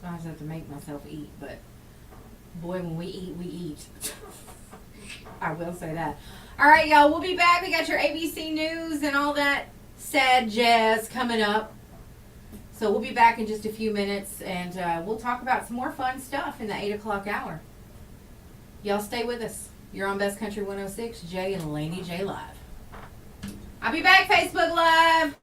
Sometimes I have to make myself eat. But, boy, when we eat, we eat. I will say that. All right, y'all, we'll be back. We got your ABC News and all that sad jazz coming up. So we'll be back in just a few minutes, and we'll talk about some more fun stuff in the 8 o'clock hour. Y'all stay with us. You're on Best Country 106, Jay and Laney J Live. I'll be back, Facebook Live.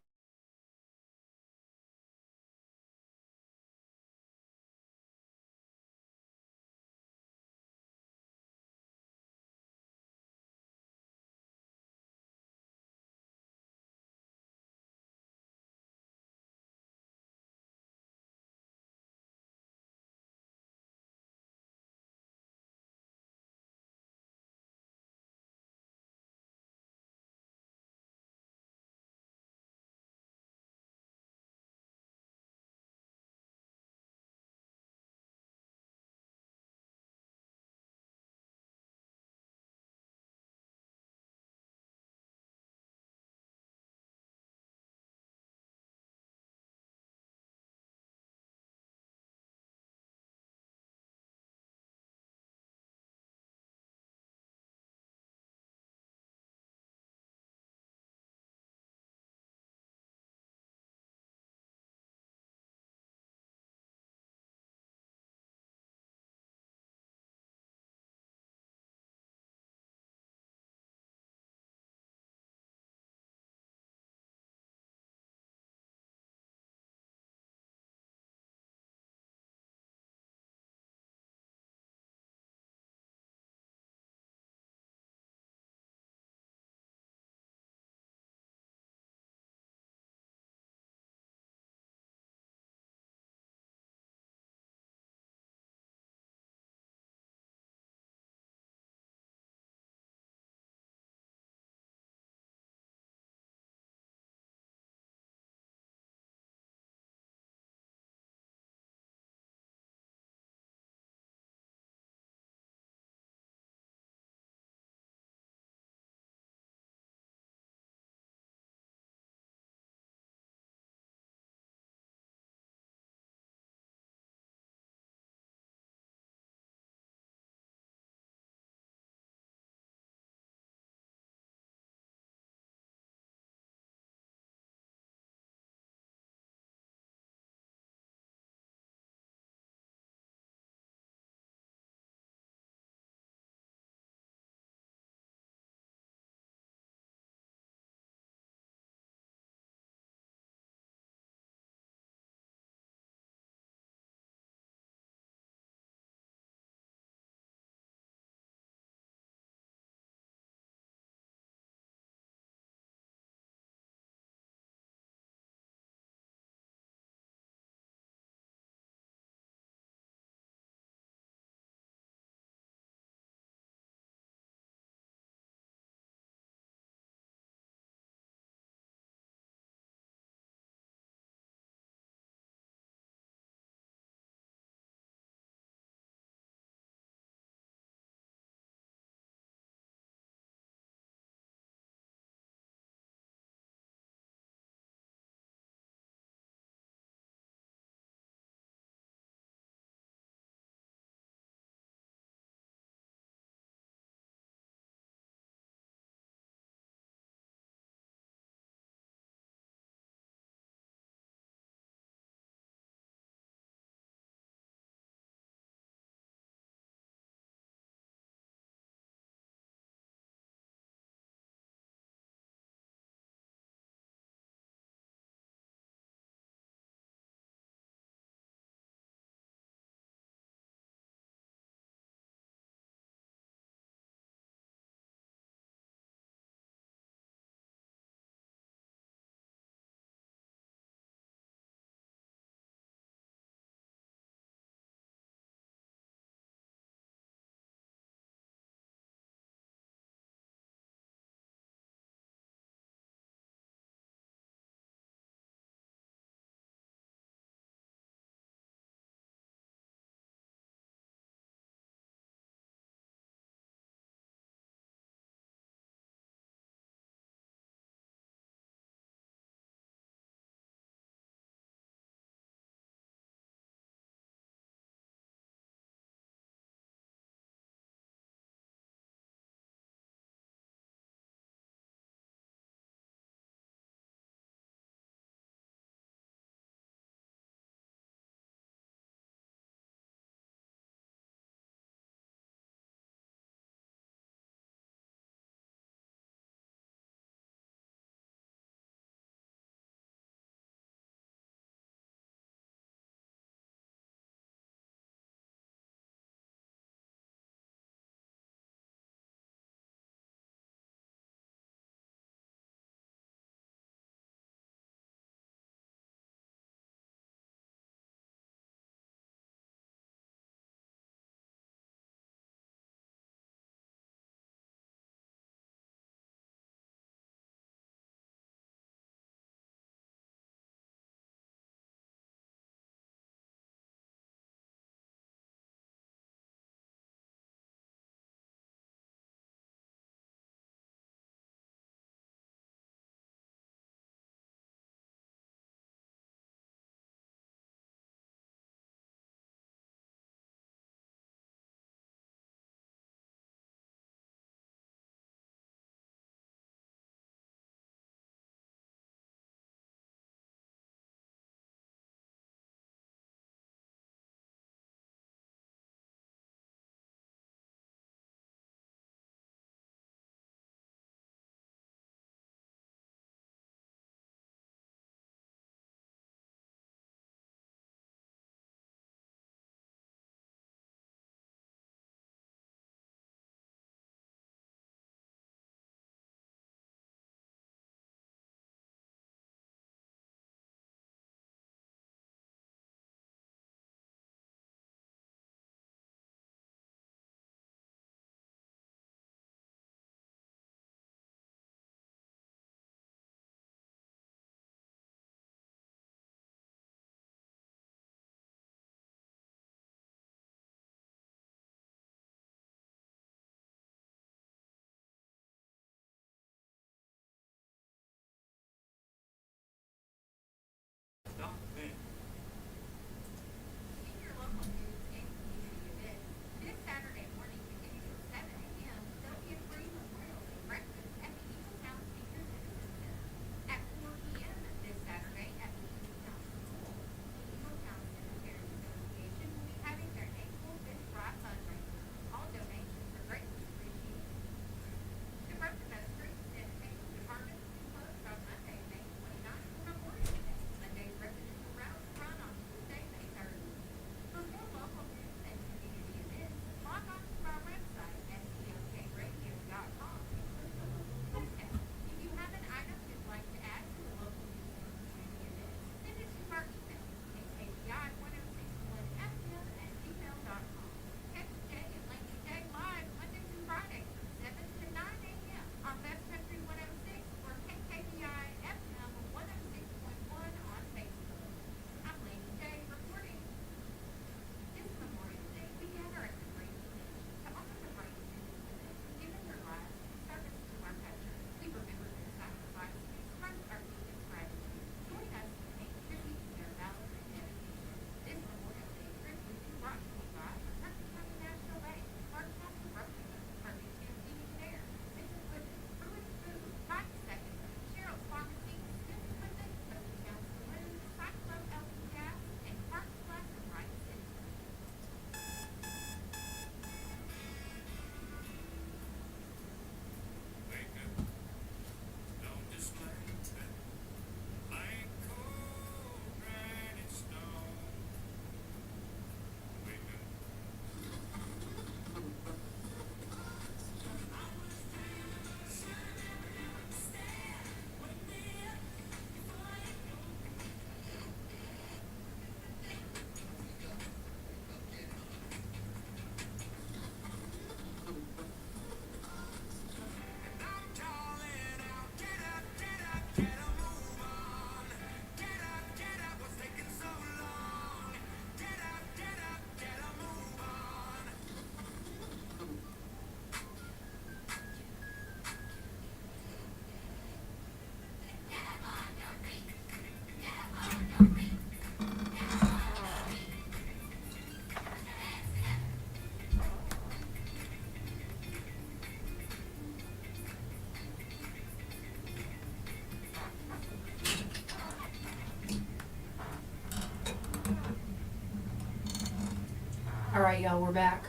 All right, y'all, we're back.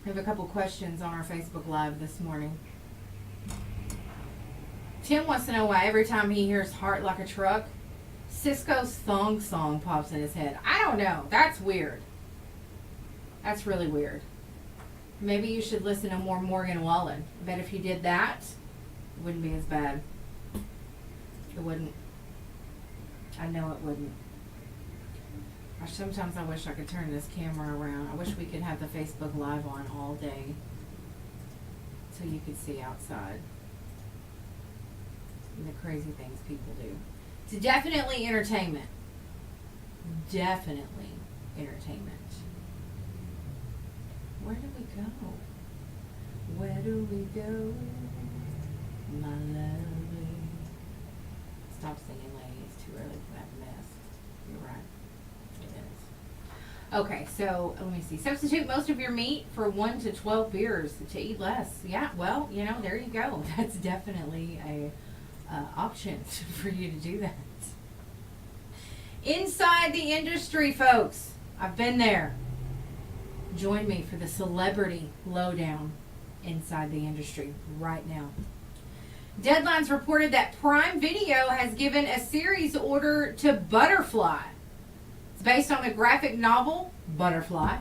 We have a couple questions on our Facebook Live this morning. Tim wants to know why every time he hears Heart Like a Truck, Cisco's Thong Song pops in his head. I don't know. That's weird. That's really weird. Maybe you should listen to more Morgan Wallen. I bet if you did that, it wouldn't be as bad. It wouldn't. I know it wouldn't. Sometimes I wish I could turn this camera around. I wish we could have the Facebook Live on all day so you could see outside and the crazy things people do. It's definitely entertainment. Definitely entertainment. Where do we go? Where do we go? My lovely. Stop singing, Laney. It's too early for that mess. You're right. It is. Okay, so let me see. Substitute most of your meat for 1 to 12 beers to eat less. Yeah, well, you know, there you go. That's definitely a option for you to do that. Inside the industry, folks. I've been there. Join me for the celebrity lowdown inside the industry right now. Deadlines reported that Prime Video has given a series order to Butterfly. It's based on the graphic novel Butterfly.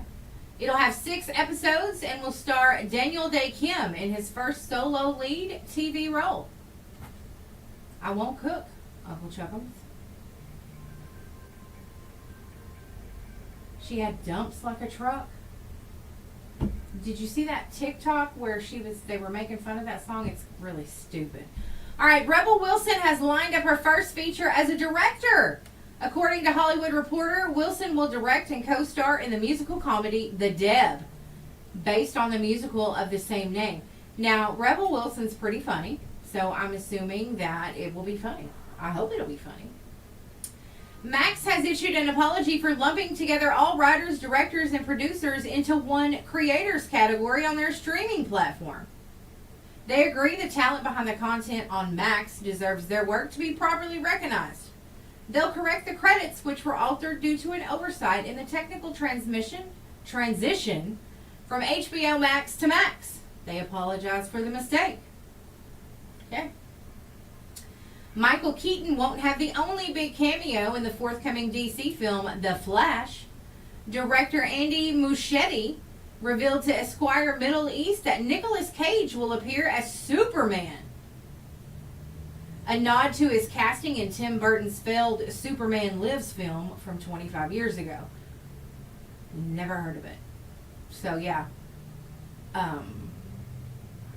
It'll have 6 episodes and will star Daniel Day Kim in his first solo lead TV role. I won't cook, Uncle Chuckums. She had dumps like a truck. Did you see that TikTok where they were making fun of that song? It's really stupid. All right, Rebel Wilson has lined up her first feature as a director. According to Hollywood Reporter, Wilson will direct and co-star in the musical comedy The Deb, based on the musical of the same name. Now, Rebel Wilson's pretty funny, so I'm assuming that it will be funny. I hope it'll be funny. Max has issued an apology for lumping together all writers, directors, and producers into one creators category on their streaming platform. They agree the talent behind the content on Max deserves their work to be properly recognized. They'll correct the credits, which were altered due to an oversight in the technical transition from HBO Max to Max. They apologize for the mistake. Okay. Michael Keaton won't have the only big cameo in the forthcoming DC film, The Flash. Director Andy Muschietti revealed to Esquire Middle East that Nicolas Cage will appear as Superman. A nod to his casting in Tim Burton's failed Superman Lives film from 25 years ago. Never heard of it. So yeah.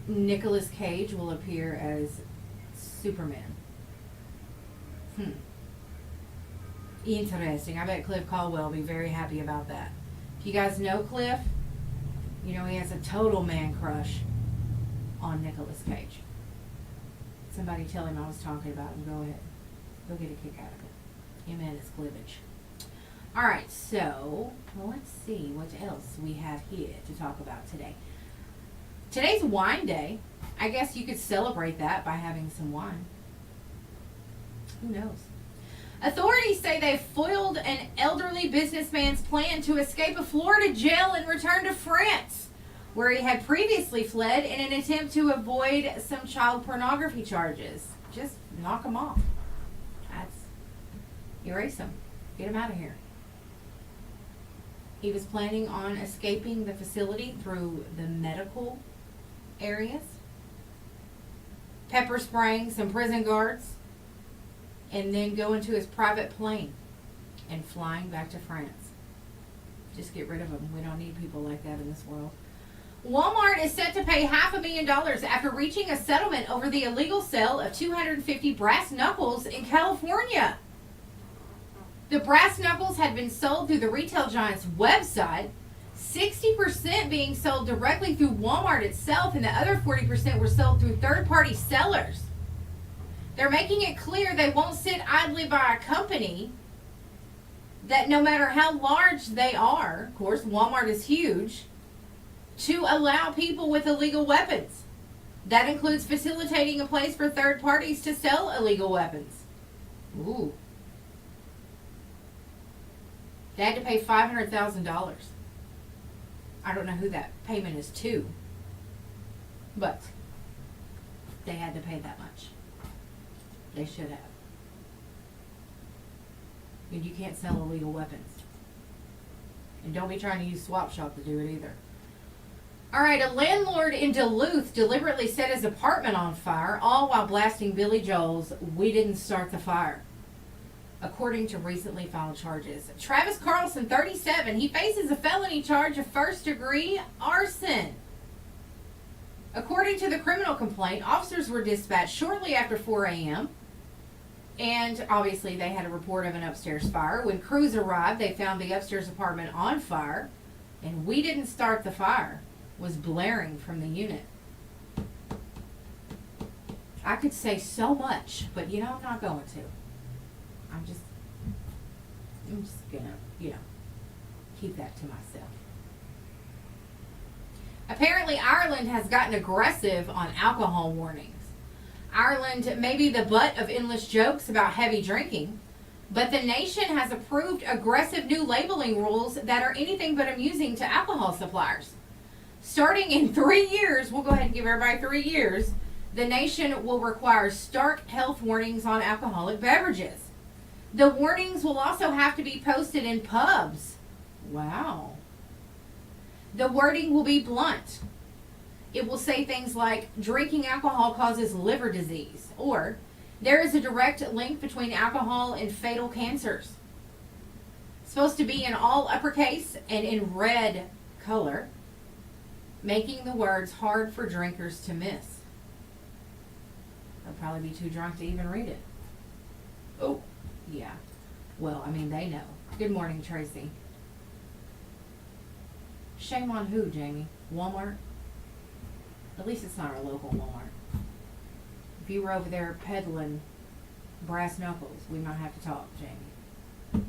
Nicolas Cage will appear as Superman. Interesting. I bet Cliff Caldwell will be very happy about that. If you guys know Cliff, you know he has a total man crush on Nicolas Cage. Somebody tell him I was talking about him. Go ahead. Go get a kick out of it. Him and his cleavage. Alright, so let's see what else we have here to talk about today. Today's wine day. I guess you could celebrate that by having some wine. Who knows? Authorities say they foiled an elderly businessman's plan to escape a Florida jail and return to France, where he had previously fled in an attempt to avoid some child pornography charges. Just knock him off. Erase him. Get him out of here. He was planning on escaping the facility through the medical areas, pepper spraying some prison guards, and then going to his private plane and flying back to France. Just get rid of them. We don't need people like that in this world. Walmart is set to pay $500,000 after reaching a settlement over the illegal sale of 250 brass knuckles in California. The brass knuckles had been sold through the retail giant's website, 60% being sold directly through Walmart itself, and the other 40% were sold through third-party sellers. They're making it clear they won't sit idly by a company that, no matter how large they are, of course, Walmart is huge, to allow people with illegal weapons. That includes facilitating a place for third parties to sell illegal weapons. Ooh. They had to pay $500,000 I don't know who that payment is to, but they had to pay that much. They should have. And you can't sell illegal weapons. And don't be trying to use swap shop to do it either. All right, a landlord in Duluth deliberately set his apartment on fire, all while blasting Billy Joel's "We Didn't Start the Fire," according to recently filed charges. Travis Carlson, 37, he faces a felony charge of first-degree arson. According to the criminal complaint, officers were dispatched shortly after 4 a.m., and obviously they had a report of an upstairs fire. When crews arrived, they found the upstairs apartment on fire, and "We Didn't Start the Fire" was blaring from the unit. I could say so much, but I'm not going to. I'm just gonna, keep that to myself. Apparently, Ireland has gotten aggressive on alcohol warnings. Ireland may be the butt of endless jokes about heavy drinking, but the nation has approved aggressive new labeling rules that are anything but amusing to alcohol suppliers. Starting in 3 years, we'll go ahead and give everybody 3 years, the nation will require stark health warnings on alcoholic beverages. The warnings will also have to be posted in pubs. Wow. The wording will be blunt. It will say things like, "Drinking alcohol causes liver disease," or "There is a direct link between alcohol and fatal cancers." It's supposed to be in all uppercase and in red color, making the words hard for drinkers to miss. They'll probably be too drunk to even read it. Oh, yeah. Well, they know. Good morning, Tracy. Shame on who, Jamie? Walmart? At least it's not our local Walmart. If you were over there peddling brass knuckles, we might have to talk, Jamie.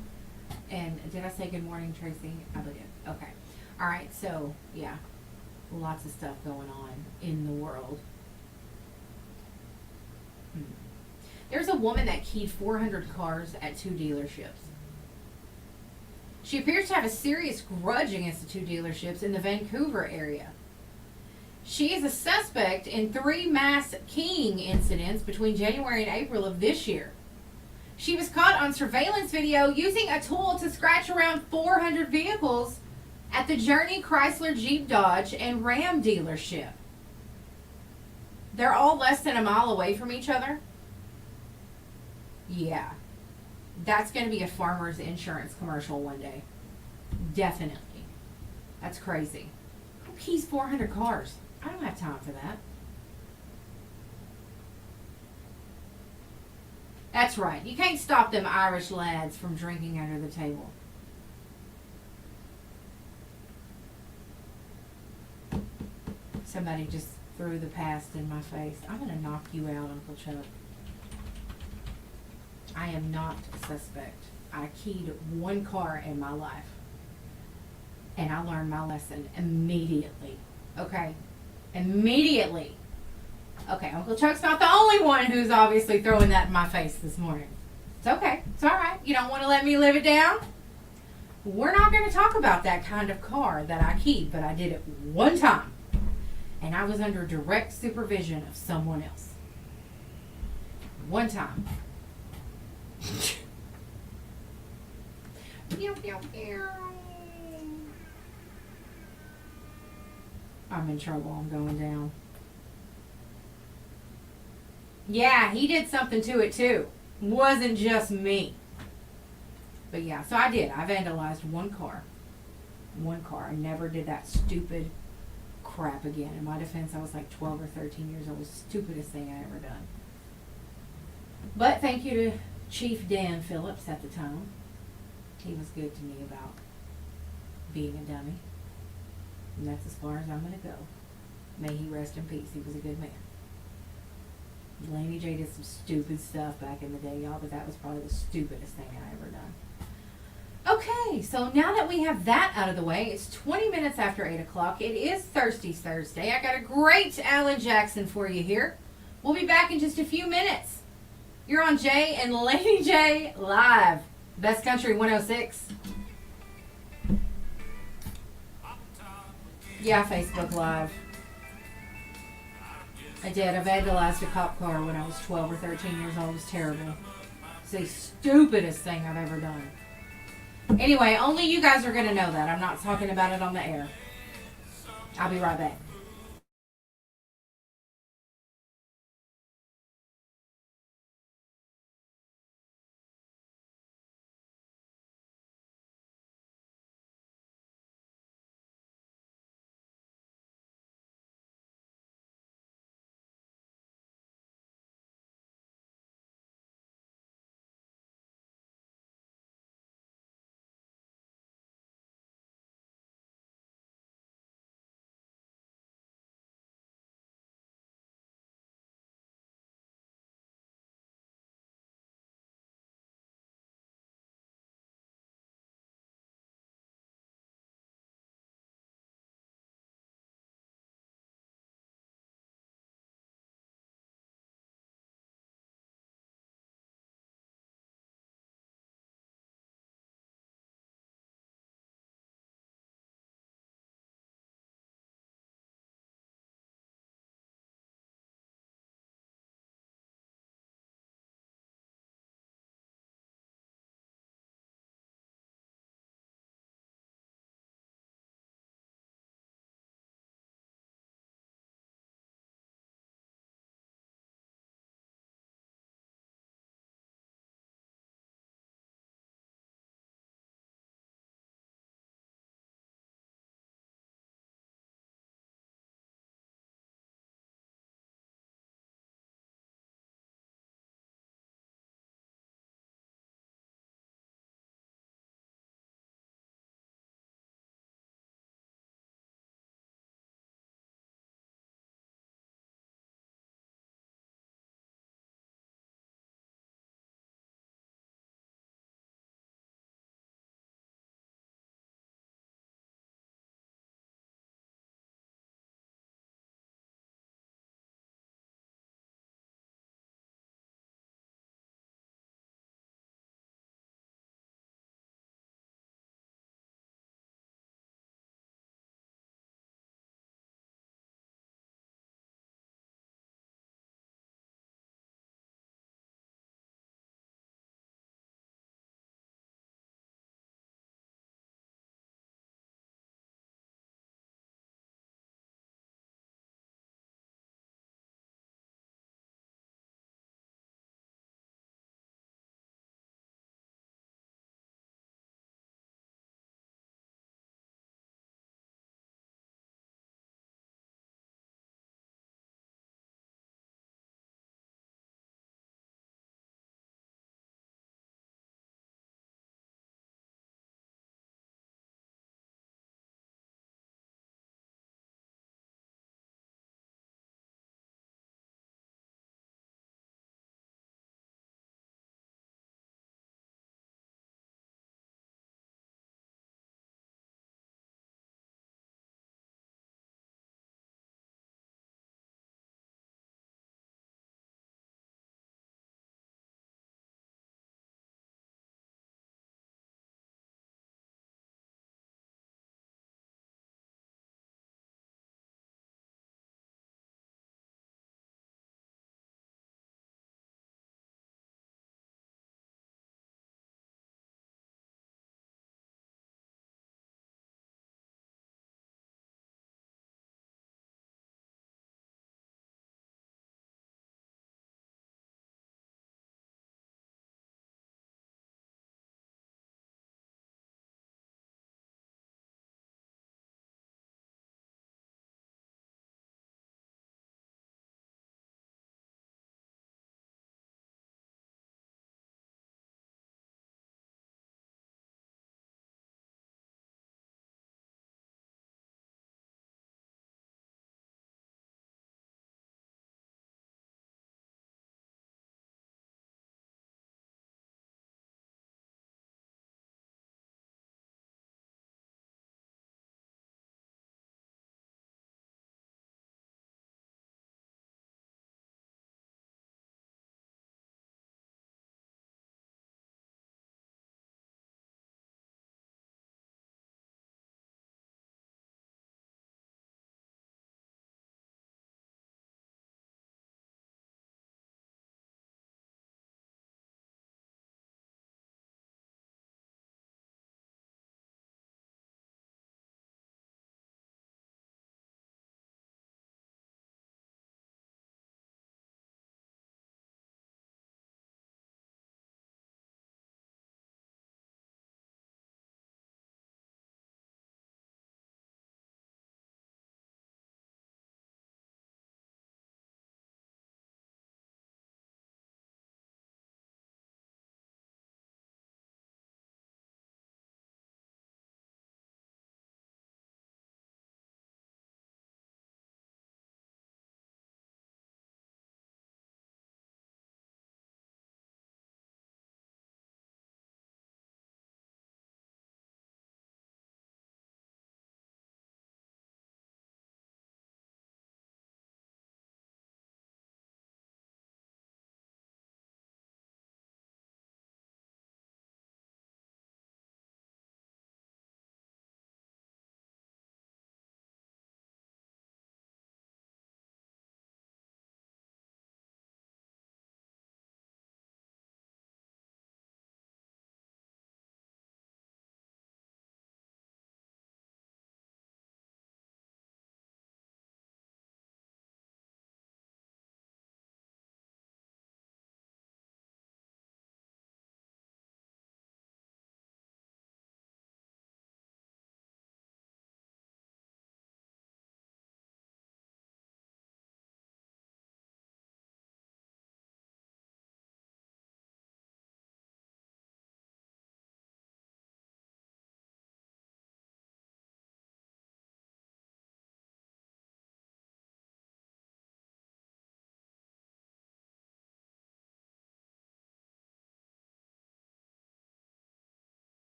And did I say good morning, Tracy? I did. Okay. All right, so, yeah. Lots of stuff going on in the world. There's a woman that keyed 400 cars at 2 dealerships. She appears to have a serious grudge against the 2 dealerships in the Vancouver area. She is a suspect in 3 mass keying incidents between January and April of this year. She was caught on surveillance video using a tool to scratch around 400 vehicles at the Journey Chrysler Jeep Dodge and Ram dealership. They're all less than a mile away from each other. Yeah. That's going to be a farmer's insurance commercial one day. Definitely. That's crazy. Who keys 400 cars? I don't have time for that. That's right. You can't stop them Irish lads from drinking under the table. Somebody just threw the past in my face. I'm going to knock you out, Uncle Chuck. I am not a suspect. I keyed 1 car in my life. And I learned my lesson immediately. Okay? Immediately. Okay, Uncle Chuck's not the only one who's obviously throwing that in my face this morning. It's okay. It's alright. You don't want to let me live it down? We're not going to talk about that kind of car that I keyed, but I did it 1 time. And I was under direct supervision of someone else. 1 time. I'm in trouble. I'm going down. Yeah, he did something to it too. Wasn't just me. But yeah, so I did. I vandalized 1 car. 1 car. I never did that stupid crap again. In my defense, I was like 12 or 13 years old. It was the stupidest thing I ever done. But thank you to Chief Dan Phillips at the time. He was good to me about being a dummy. And that's as far as I'm going to go. May he rest in peace. He was a good man. Laney J did some stupid stuff back in the day, y'all, but that was probably the stupidest thing I ever done. Okay, so now that we have that out of the way, it's 20 minutes after 8 o'clock. It is Thirsty Thursday. I got a great Alan Jackson for you here. We'll be back in just a few minutes. You're on Jay and Laney J live. Best Country 106. Yeah, Facebook Live. I did. I vandalized a cop car when I was 12 or 13 years old. It was terrible. It's the stupidest thing I've ever done. Anyway, only you guys are going to know that. I'm not talking about it on the air. I'll be right back.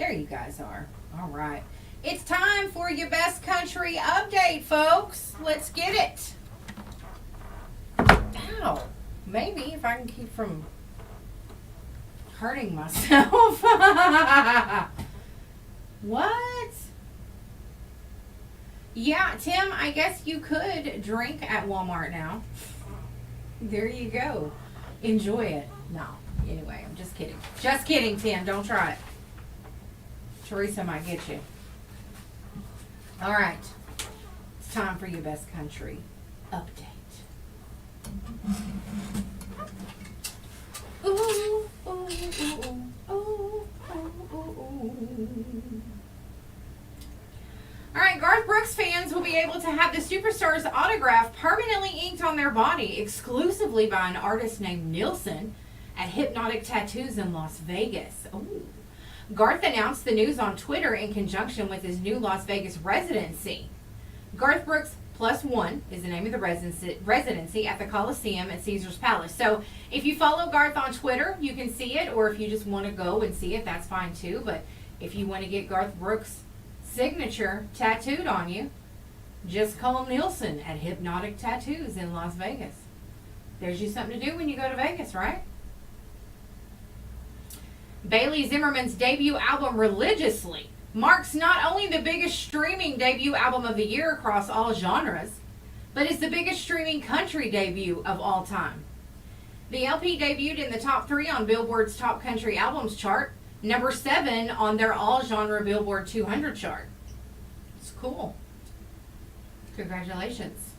There you guys are. All right. It's time for your best country update, folks. Let's get it. Ow. Maybe if I can keep from hurting myself. What? Yeah, Tim, I guess you could drink at Walmart now. There you go. Enjoy it. No. Anyway, I'm just kidding. Just kidding, Tim. Don't try it. Teresa might get you. All right. It's time for your best country update. Ooh, ooh, ooh, ooh, ooh, ooh, ooh. All right, Garth Brooks fans will be able to have the superstar's autograph permanently inked on their body exclusively by an artist named Nielsen at Hypnotic Tattoos in Las Vegas. Ooh. Garth announced the news on Twitter in conjunction with his new Las Vegas residency. Garth Brooks Plus One is the name of the residency at the Coliseum at Caesar's Palace. So if you follow Garth on Twitter, you can see it, or if you just want to go and see it, that's fine too. But if you want to get Garth Brooks' signature tattooed on you, just call Nielsen at Hypnotic Tattoos in Las Vegas. There's you something to do when you go to Vegas, right? Bailey Zimmerman's debut album, Religiously, marks not only the biggest streaming debut album of the year across all genres, but is the biggest streaming country debut of all time. The LP debuted in the top 3 on Billboard's Top Country Albums chart, number 7 on their all-genre Billboard 200 chart. It's cool. Congratulations.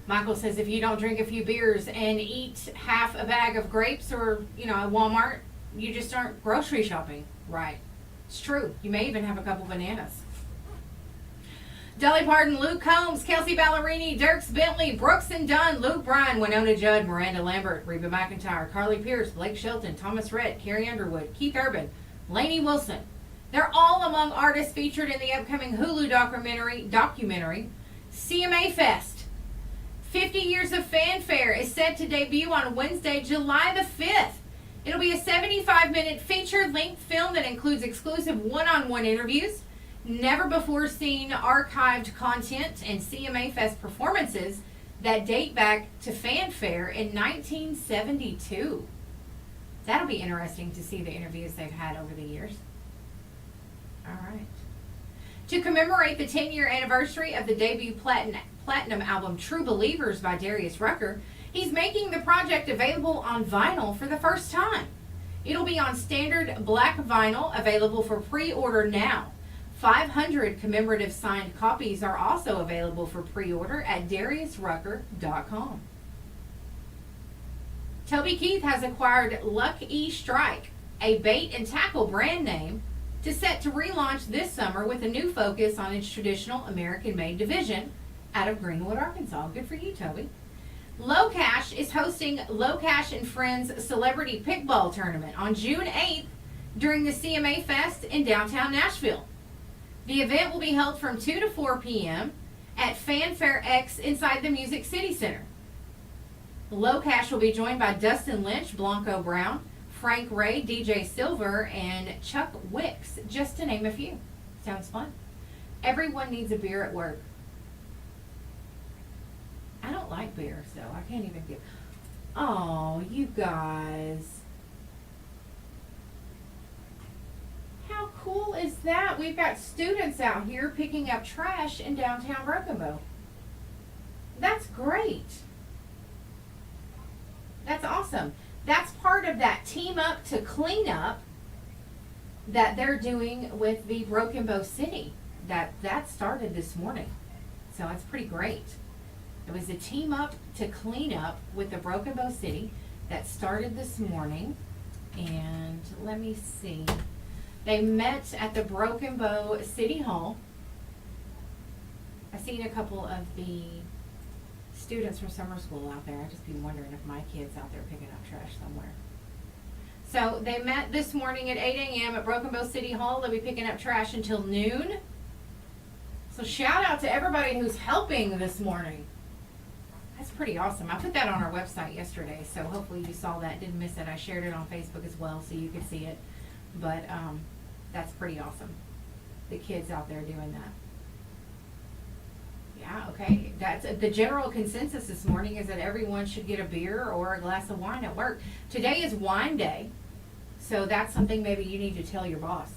Michael says if you don't drink a few beers and eat half a bag of grapes or, at Walmart, you just aren't grocery shopping right. It's true. You may even have a couple bananas. Dolly Parton, Luke Combs, Kelsey Ballerini, Dierks Bentley, Brooks and Dunn, Luke Bryan, Winona Judd, Miranda Lambert, Reba McEntire, Carly Pearce, Blake Shelton, Thomas Rhett, Carrie Underwood, Keith Urban, Lainey Wilson. They're all among artists featured in the upcoming Hulu documentary CMA Fest. 50 Years of Fanfare is set to debut on Wednesday, July the 5th. It'll be a 75-minute feature-length film that includes exclusive one-on-one interviews, never-before-seen archived content, and CMA Fest performances that date back to Fanfare in 1972. That'll be interesting to see the interviews they've had over the years. All right. To commemorate the 10-year anniversary of the debut platinum album True Believers by Darius Rucker, he's making the project available on vinyl for the first time. It'll be on standard black vinyl, available for pre-order now. 500 commemorative signed copies are also available for pre-order at dariusrucker.com. Toby Keith has acquired Luck E Strike, a bait and tackle brand name, set to relaunch this summer with a new focus on its traditional American-made division out of Greenwood, Arkansas. Good for you, Toby. Low Cash is hosting Low Cash and Friends Celebrity Pickball Tournament on June 8th during the CMA Fest in downtown Nashville. The event will be held from 2 to 4 p.m. at Fanfare X inside the Music City Center. Low Cash will be joined by Dustin Lynch, Blanco Brown, Frank Ray, DJ Silver, and Chuck Wicks, just to name a few. Sounds fun. Everyone needs a beer at work. I don't like beer, so I can't even give. Oh, you guys. How cool is that? We've got students out here picking up trash in downtown Broken Bow. That's great. That's awesome. That's part of that team up to clean up that they're doing with the Broken Bow City. That started this morning. So that's pretty great. It was a team up to clean up with the Broken Bow City that started this morning. And let me see. They met at the Broken Bow City Hall. I've seen a couple of the students from summer school out there. I just be wondering if my kid's out there picking up trash somewhere. So they met this morning at 8 a.m. at Broken Bow City Hall. They'll be picking up trash until noon. So shout out to everybody who's helping this morning. That's pretty awesome. I put that on our website yesterday, so hopefully you saw that. Didn't miss it. I shared it on Facebook as well, so you could see it. But that's pretty awesome. The kids out there doing that. Yeah, okay. That's the general consensus this morning is that everyone should get a beer or a glass of wine at work. Today is wine day, so that's something maybe you need to tell your boss.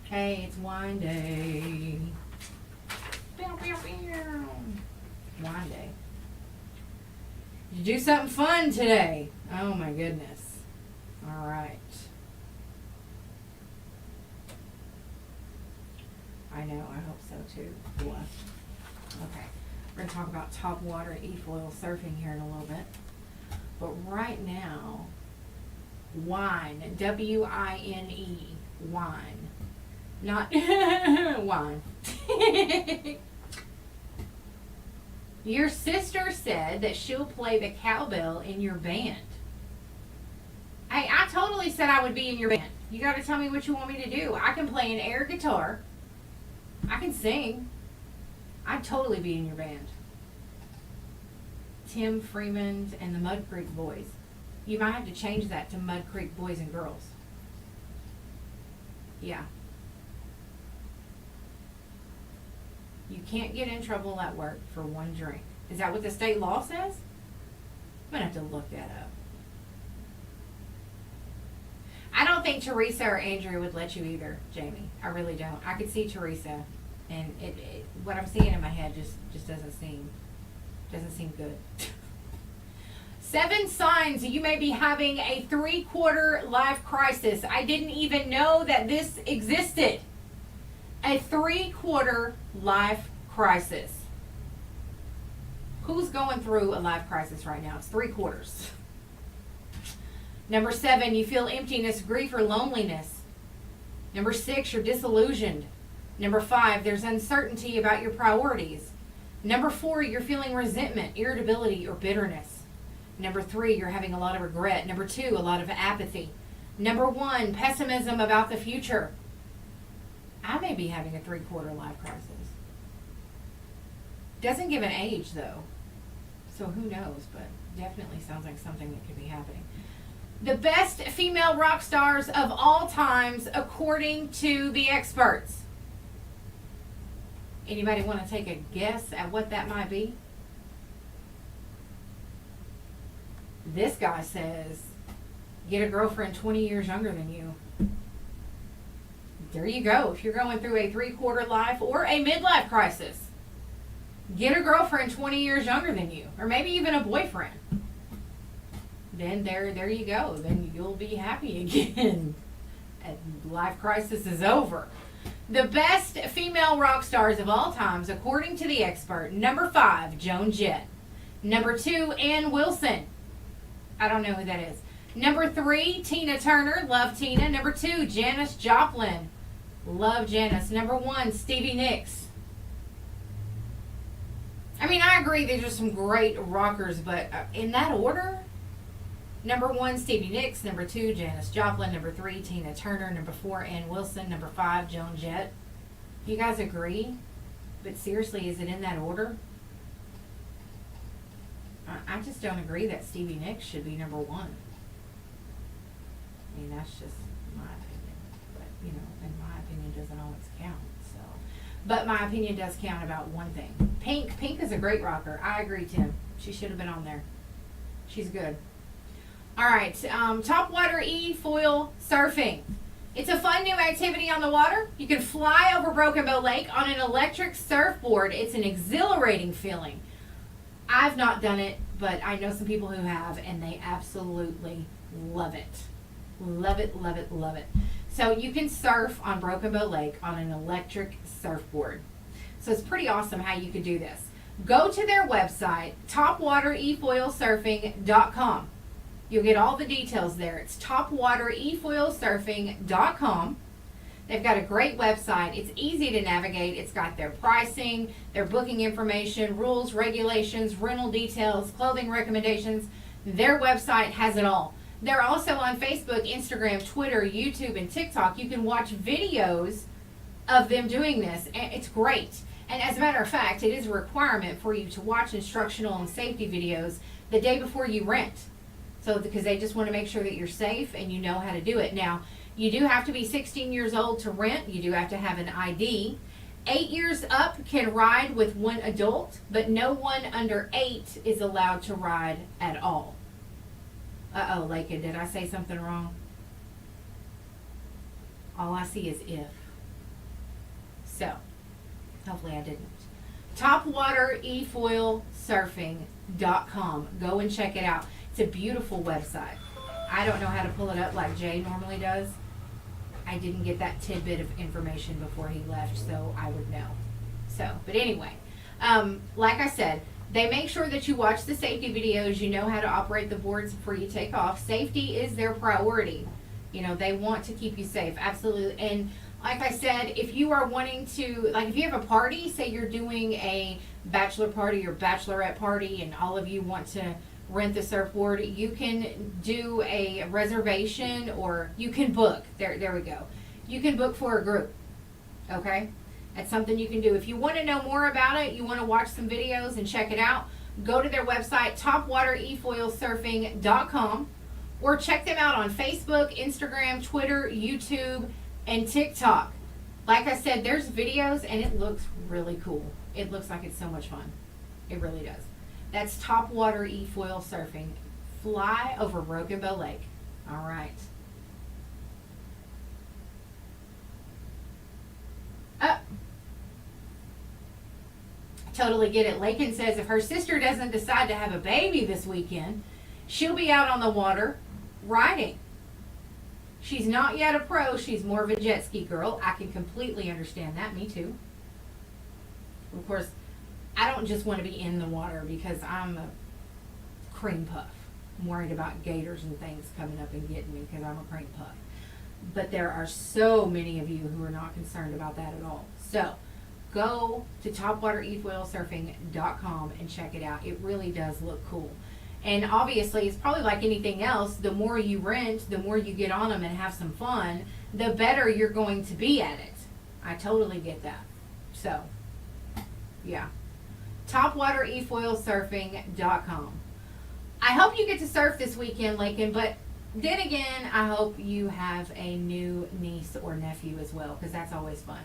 Hey, it's wine day. Bow, bow, bow. Wine day. Did you do something fun today? Oh my goodness. All right. I know, I hope so too. Boy. Okay. We're going to talk about top water e-foil surfing here in a little bit. But right now, wine. W-I-N-E. Wine. Not wine. Your sister said that she'll play the cowbell in your band. Hey, I totally said I would be in your band. You got to tell me what you want me to do. I can play an air guitar. I can sing. I'd totally be in your band. Tim Freeman and the Mud Creek Boys. You might have to change that to Mud Creek Boys and Girls. Yeah. You can't get in trouble at work for one drink. Is that what the state law says? I'm going to have to look that up. I don't think Teresa or Andrew would let you either, Jamie. I really don't. I could see Teresa, and what I'm seeing in my head just doesn't seem good. 7 signs you may be having a 3/4 life crisis. I didn't even know that this existed. A 3/4 life crisis. Who's going through a life crisis right now? It's 3/4. Number 7, you feel emptiness, grief, or loneliness. Number 6, you're disillusioned. Number 5, there's uncertainty about your priorities. Number 4, you're feeling resentment, irritability, or bitterness. Number 3, you're having a lot of regret. Number 2, a lot of apathy. Number 1, pessimism about the future. I may be having a 3/4 life crisis. Doesn't give an age though, so who knows, but definitely sounds like something that could be happening. The best female rock stars of all times according to the experts. Anybody want to take a guess at what that might be? This guy says, get a girlfriend 20 years younger than you. There you go. If you're going through a 3/4 life or a midlife crisis, get a girlfriend 20 years younger than you, or maybe even a boyfriend. Then there you go. Then you'll be happy again. And life crisis is over. The best female rock stars of all times, according to the expert. Number 5, Joan Jett. Number 2, Ann Wilson. I don't know who that is. Number 3, Tina Turner. Love Tina. Number 2, Janis Joplin. Love Janis. Number 1, Stevie Nicks. I mean, I agree these are some great rockers, but in that order? Number 1, Stevie Nicks. Number 2, Janis Joplin. Number 3, Tina Turner. Number 4, Ann Wilson. Number 5, Joan Jett. You guys agree? But seriously, is it in that order? I just don't agree that Stevie Nicks should be number 1. I mean, that's just my opinion. But, you know, and my opinion doesn't always count, so. But my opinion does count about one thing. Pink is a great rocker. I agree, Tim. She should have been on there. She's good. All right, top water e-foil surfing. It's a fun new activity on the water. You can fly over Broken Bow Lake on an electric surfboard. It's an exhilarating feeling. I've not done it, but I know some people who have, and they absolutely love it. Love it, love it, love it. So you can surf on Broken Bow Lake on an electric surfboard. So it's pretty awesome how you can do this. Go to their website, topwaterefoilsurfing.com. You'll get all the details there. It's topwaterefoilsurfing.com. They've got a great website. It's easy to navigate. It's got their pricing, their booking information, rules, regulations, rental details, clothing recommendations. Their website has it all. They're also on Facebook, Instagram, Twitter, YouTube, and TikTok. You can watch videos of them doing this, and it's great. And as a matter of fact, it is a requirement for you to watch instructional and safety videos the day before you rent. So, because they just want to make sure that you're safe and you know how to do it. Now, you do have to be 16 years old to rent. You do have to have an ID. 8 years up can ride with one adult, but no one under 8 is allowed to ride at all. Uh-oh, Lakin, did I say something wrong? All I see is if. So, hopefully I didn't. TopwaterEfoilSurfing.com. Go and check it out. It's a beautiful website. I don't know how to pull it up like Jay normally does. I didn't get that tidbit of information before he left, so I would know. So, but anyway, like I said, they make sure that you watch the safety videos, you know how to operate the boards before you take off. Safety is their priority. You know, they want to keep you safe, absolutely. And like I said, if you are wanting to, like if you have a party, say you're doing a bachelor party or bachelorette party and all of you want to rent the surfboard, you can do a reservation or you can book. There we go. You can book for a group. Okay? That's something you can do. If you want to know more about it, you want to watch some videos and check it out, go to their website, topwaterefoilsurfing.com, or check them out on Facebook, Instagram, Twitter, YouTube, and TikTok. Like I said, there's videos and it looks really cool. It looks like it's so much fun. It really does. That's Topwater E-Foil Surfing. Fly over Broken Bow Lake. All right. Totally get it. Lakin says if her sister doesn't decide to have a baby this weekend, she'll be out on the water riding. She's not yet a pro. She's more of a jet ski girl. I can completely understand that. Me too. Of course, I don't just want to be in the water because I'm a cream puff. I'm worried about gators and things coming up and getting me because I'm a cream puff. But there are so many of you who are not concerned about that at all. So go to topwaterefoilsurfing.com and check it out. It really does look cool. And obviously, it's probably like anything else. The more you rent, the more you get on them and have some fun, the better you're going to be at it. I totally get that. So, yeah. topwaterefoilsurfing.com. I hope you get to surf this weekend, Lakin, but then again, I hope you have a new niece or nephew as well, because that's always fun.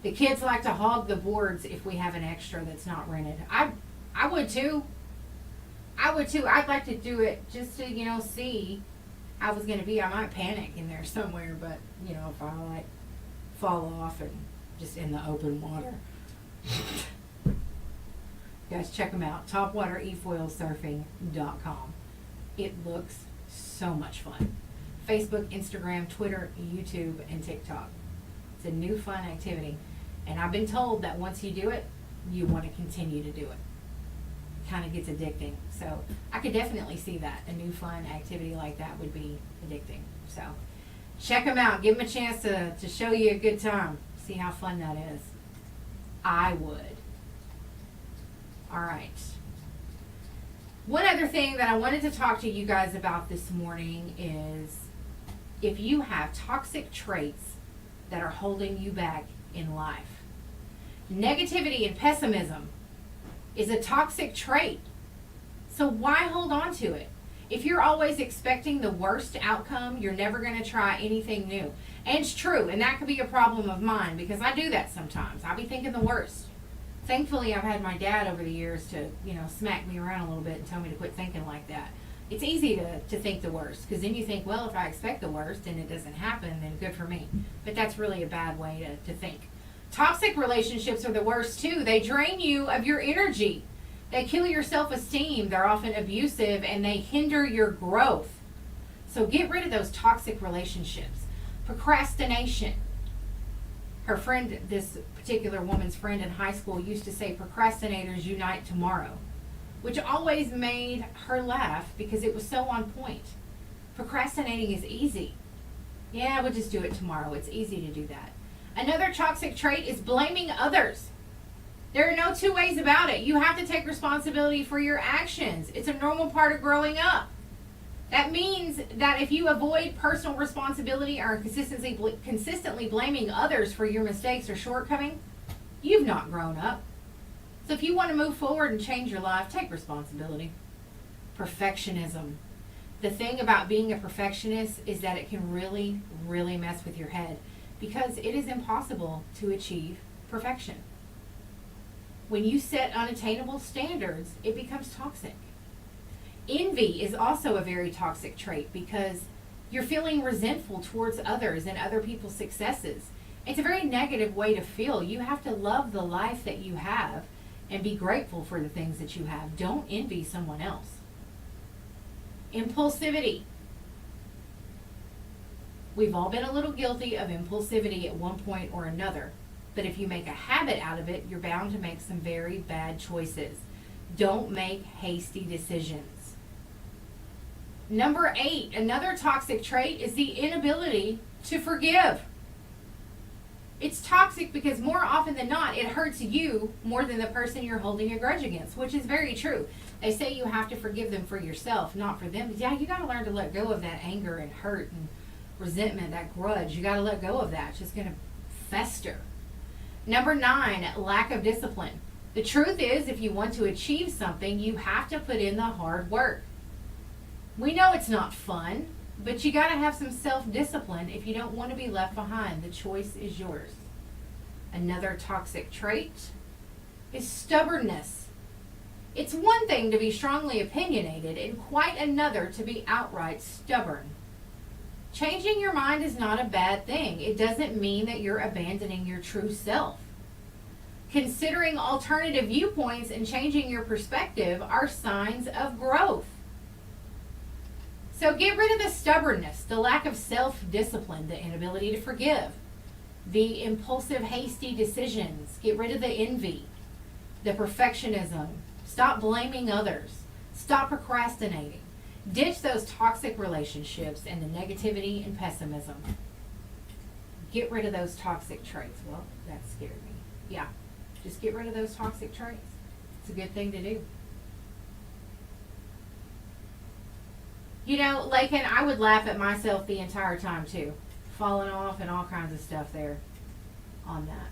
The kids like to hog the boards if we have an extra that's not rented. I would too. I would too. I'd like to do it just to, see how it's going to be. I might panic in there somewhere, but, if I like fall off and just in the open water. Guys, check them out. topwaterefoilsurfing.com. It looks so much fun. Facebook, Instagram, Twitter, YouTube, and TikTok. It's a new fun activity. And I've been told that once you do it, you want to continue to do it. It kind of gets addicting. So I could definitely see that. A new fun activity like that would be addicting. So check them out. Give them a chance to show you a good time. See how fun that is. I would. All right. One other thing that I wanted to talk to you guys about this morning is if you have toxic traits that are holding you back in life. Negativity and pessimism is a toxic trait. So why hold on to it? If you're always expecting the worst outcome, you're never going to try anything new. And it's true, and that could be a problem of mine because I do that sometimes. I'll be thinking the worst. Thankfully, I've had my dad over the years to, smack me around a little bit and tell me to quit thinking like that. It's easy to think the worst because then you think, well, if I expect the worst and it doesn't happen, then good for me. But that's really a bad way to think. Toxic relationships are the worst too. They drain you of your energy. They kill your self-esteem. They're often abusive and they hinder your growth. So get rid of those toxic relationships. Procrastination. Her friend, this particular woman's friend in high school, used to say, procrastinators unite tomorrow, which always made her laugh because it was so on point. Procrastinating is easy. Yeah, we'll just do it tomorrow. It's easy to do that. Another toxic trait is blaming others. There are no two ways about it. You have to take responsibility for your actions. It's a normal part of growing up. That means that if you avoid personal responsibility or consistently blaming others for your mistakes or shortcomings, You've not grown up. So if you want to move forward and change your life, take responsibility. Perfectionism. The thing about being a perfectionist is that it can really, really mess with your head because it is impossible to achieve perfection. When you set unattainable standards, it becomes toxic. Envy is also a very toxic trait because you're feeling resentful towards others and other people's successes. It's a very negative way to feel. You have to love the life that you have and be grateful for the things that you have. Don't envy someone else. Impulsivity. We've all been a little guilty of impulsivity at one point or another. But if you make a habit out of it, you're bound to make some very bad choices. Don't make hasty decisions. Number 8, another toxic trait is the inability to forgive. It's toxic because more often than not, it hurts you more than the person you're holding a grudge against, which is very true. They say you have to forgive them for yourself, not for them. But yeah, you got to learn to let go of that anger and hurt and resentment, that grudge. You got to let go of that. It's just going to fester. Number 9, lack of discipline. The truth is, if you want to achieve something, you have to put in the hard work. We know it's not fun, but you got to have some self-discipline if you don't want to be left behind. The choice is yours. Another toxic trait is stubbornness. It's one thing to be strongly opinionated and quite another to be outright stubborn. Changing your mind is not a bad thing. It doesn't mean that you're abandoning your true self. Considering alternative viewpoints and changing your perspective are signs of growth. So get rid of the stubbornness, the lack of self-discipline, the inability to forgive, the impulsive, hasty decisions. Get rid of the envy, the perfectionism. Stop blaming others. Stop procrastinating. Ditch those toxic relationships and the negativity and pessimism. Get rid of those toxic traits. Well, that scared me. Yeah, just get rid of those toxic traits. It's a good thing to do. You know, Lakin, I would laugh at myself the entire time too. Falling off and all kinds of stuff there on that.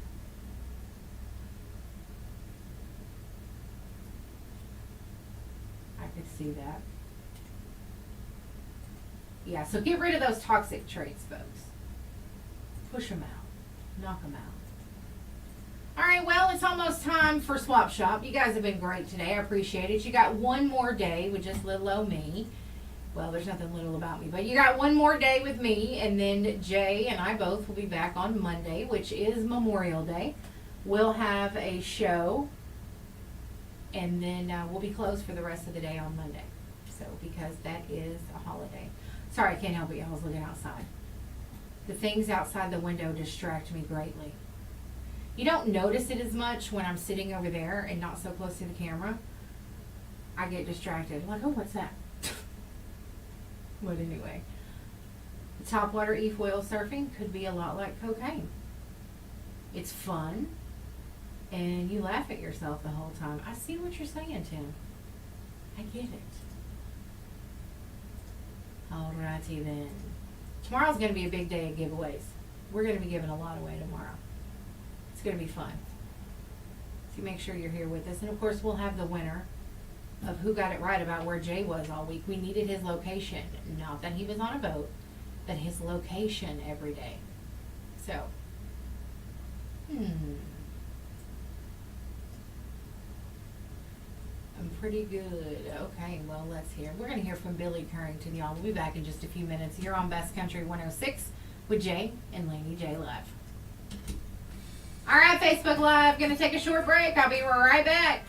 I could see that. Yeah, so get rid of those toxic traits, folks. Push them out. Knock them out. All right, well, it's almost time for Swap Shop. You guys have been great today. I appreciate it. You got one more day with just little old me. Well, there's nothing little about me, but you got one more day with me, and then Jay and I both will be back on Monday, which is Memorial Day. We'll have a show, and then we'll be closed for the rest of the day on Monday. So, because that is a holiday. Sorry, I can't help it. I was looking outside. The things outside the window distract me greatly. You don't notice it as much when I'm sitting over there and not so close to the camera. I get distracted. Like, oh, what's that? But anyway, topwater e-foil surfing could be a lot like cocaine. It's fun, and you laugh at yourself the whole time. I see what you're saying, Tim. I get it. Alrighty then. Tomorrow's going to be a big day of giveaways. We're going to be giving a lot away tomorrow. It's going to be fun. So make sure you're here with us. And of course, we'll have the winner of who got it right about where Jay was all week. We needed his location. Not that he was on a boat, but his location every day. So, I'm pretty good. Okay, well, let's hear. We're going to hear from Billy Currington, y'all. We'll be back in just a few minutes here on Best Country 106 with Jay and Laney J Live. All right, Facebook Live. Going to take a short break. I'll be right back.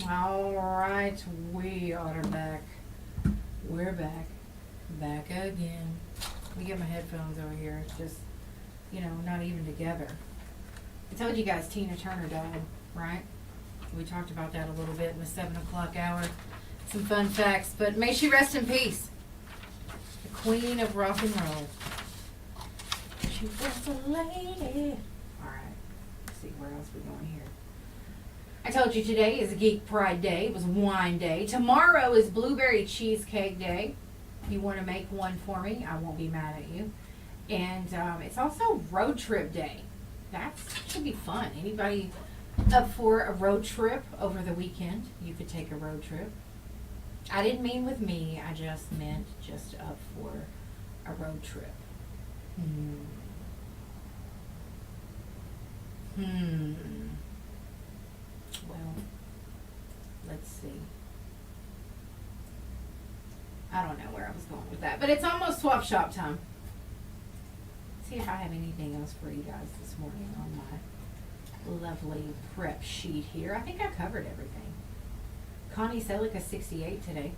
All right, we are back. We're back. Back again. Let me get my headphones over here. It's just, not even together. I told you guys Tina Turner died, right? We talked about that a little bit in the 7 o'clock hour. Some fun facts, but may she rest in peace. The queen of rock and roll. She was a lady. All right. Let's see, where else we going here? I told you today is Geek Pride Day. It was Wine Day. Tomorrow is Blueberry Cheesecake Day. If you want to make one for me, I won't be mad at you. And it's also Road Trip Day. That should be fun. Anybody up for a road trip over the weekend? You could take a road trip. I didn't mean with me. I just meant just up for a road trip. Well, let's see. I don't know where I was going with that, but it's almost swap shop time. See if I have anything else for you guys this morning on my lovely prep sheet here. I think I covered everything. Connie Selick is 68 today.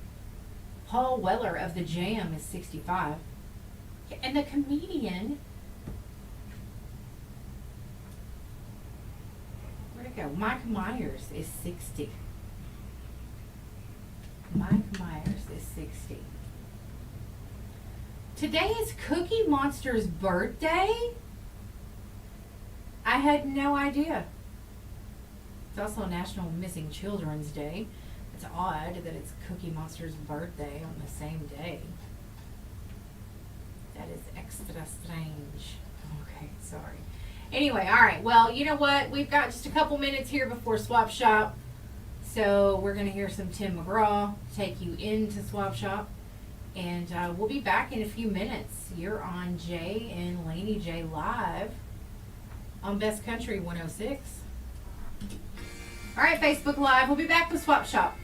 Paul Weller of the Jam is 65. And the comedian, where'd it go? Mike Myers is 60. Mike Myers is 60. Today is Cookie Monster's birthday? I had no idea. It's also National Missing Children's Day. It's odd that it's Cookie Monster's birthday on the same day. That is extra strange. Okay, sorry. Anyway, all right. Well, you know what? We've got just a couple minutes here before Swap Shop. So we're going to hear some Tim McGraw take you into Swap Shop. And we'll be back in a few minutes. You're on Jay and Laney J live on Best Country 106. All right, Facebook Live. We'll be back with Swap Shop.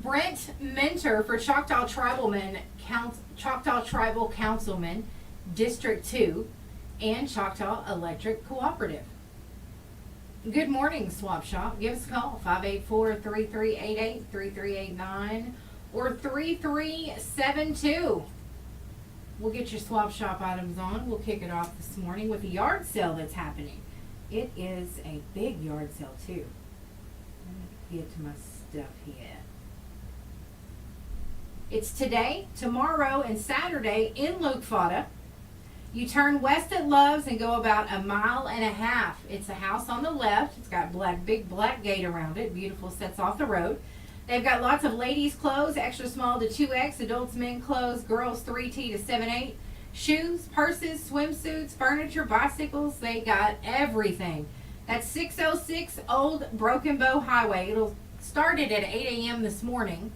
Brent Mentor for Choctaw Tribal Councilman, District 2, and Choctaw Electric Cooperative. Good morning, Swap Shop. Give us a call, 584-3388, 3389, or 3372. We'll get your Swap Shop items on. We'll kick it off this morning with a yard sale that's happening. It is a big yard sale, too. Let me get to my stuff here. It's today, tomorrow, and Saturday in Luke Fada. You turn west at Love's and go about 1.5 miles. It's a house on the left. It's got big black gate around it. Beautiful, sets off the road. They've got lots of ladies' clothes, extra small to 2X, adults, men clothes, girls 3T to 7-8, shoes, purses, swimsuits, furniture, bicycles. They got everything. That's 606 Old Broken Bow Highway. It'll start it at 8 a.m. this morning,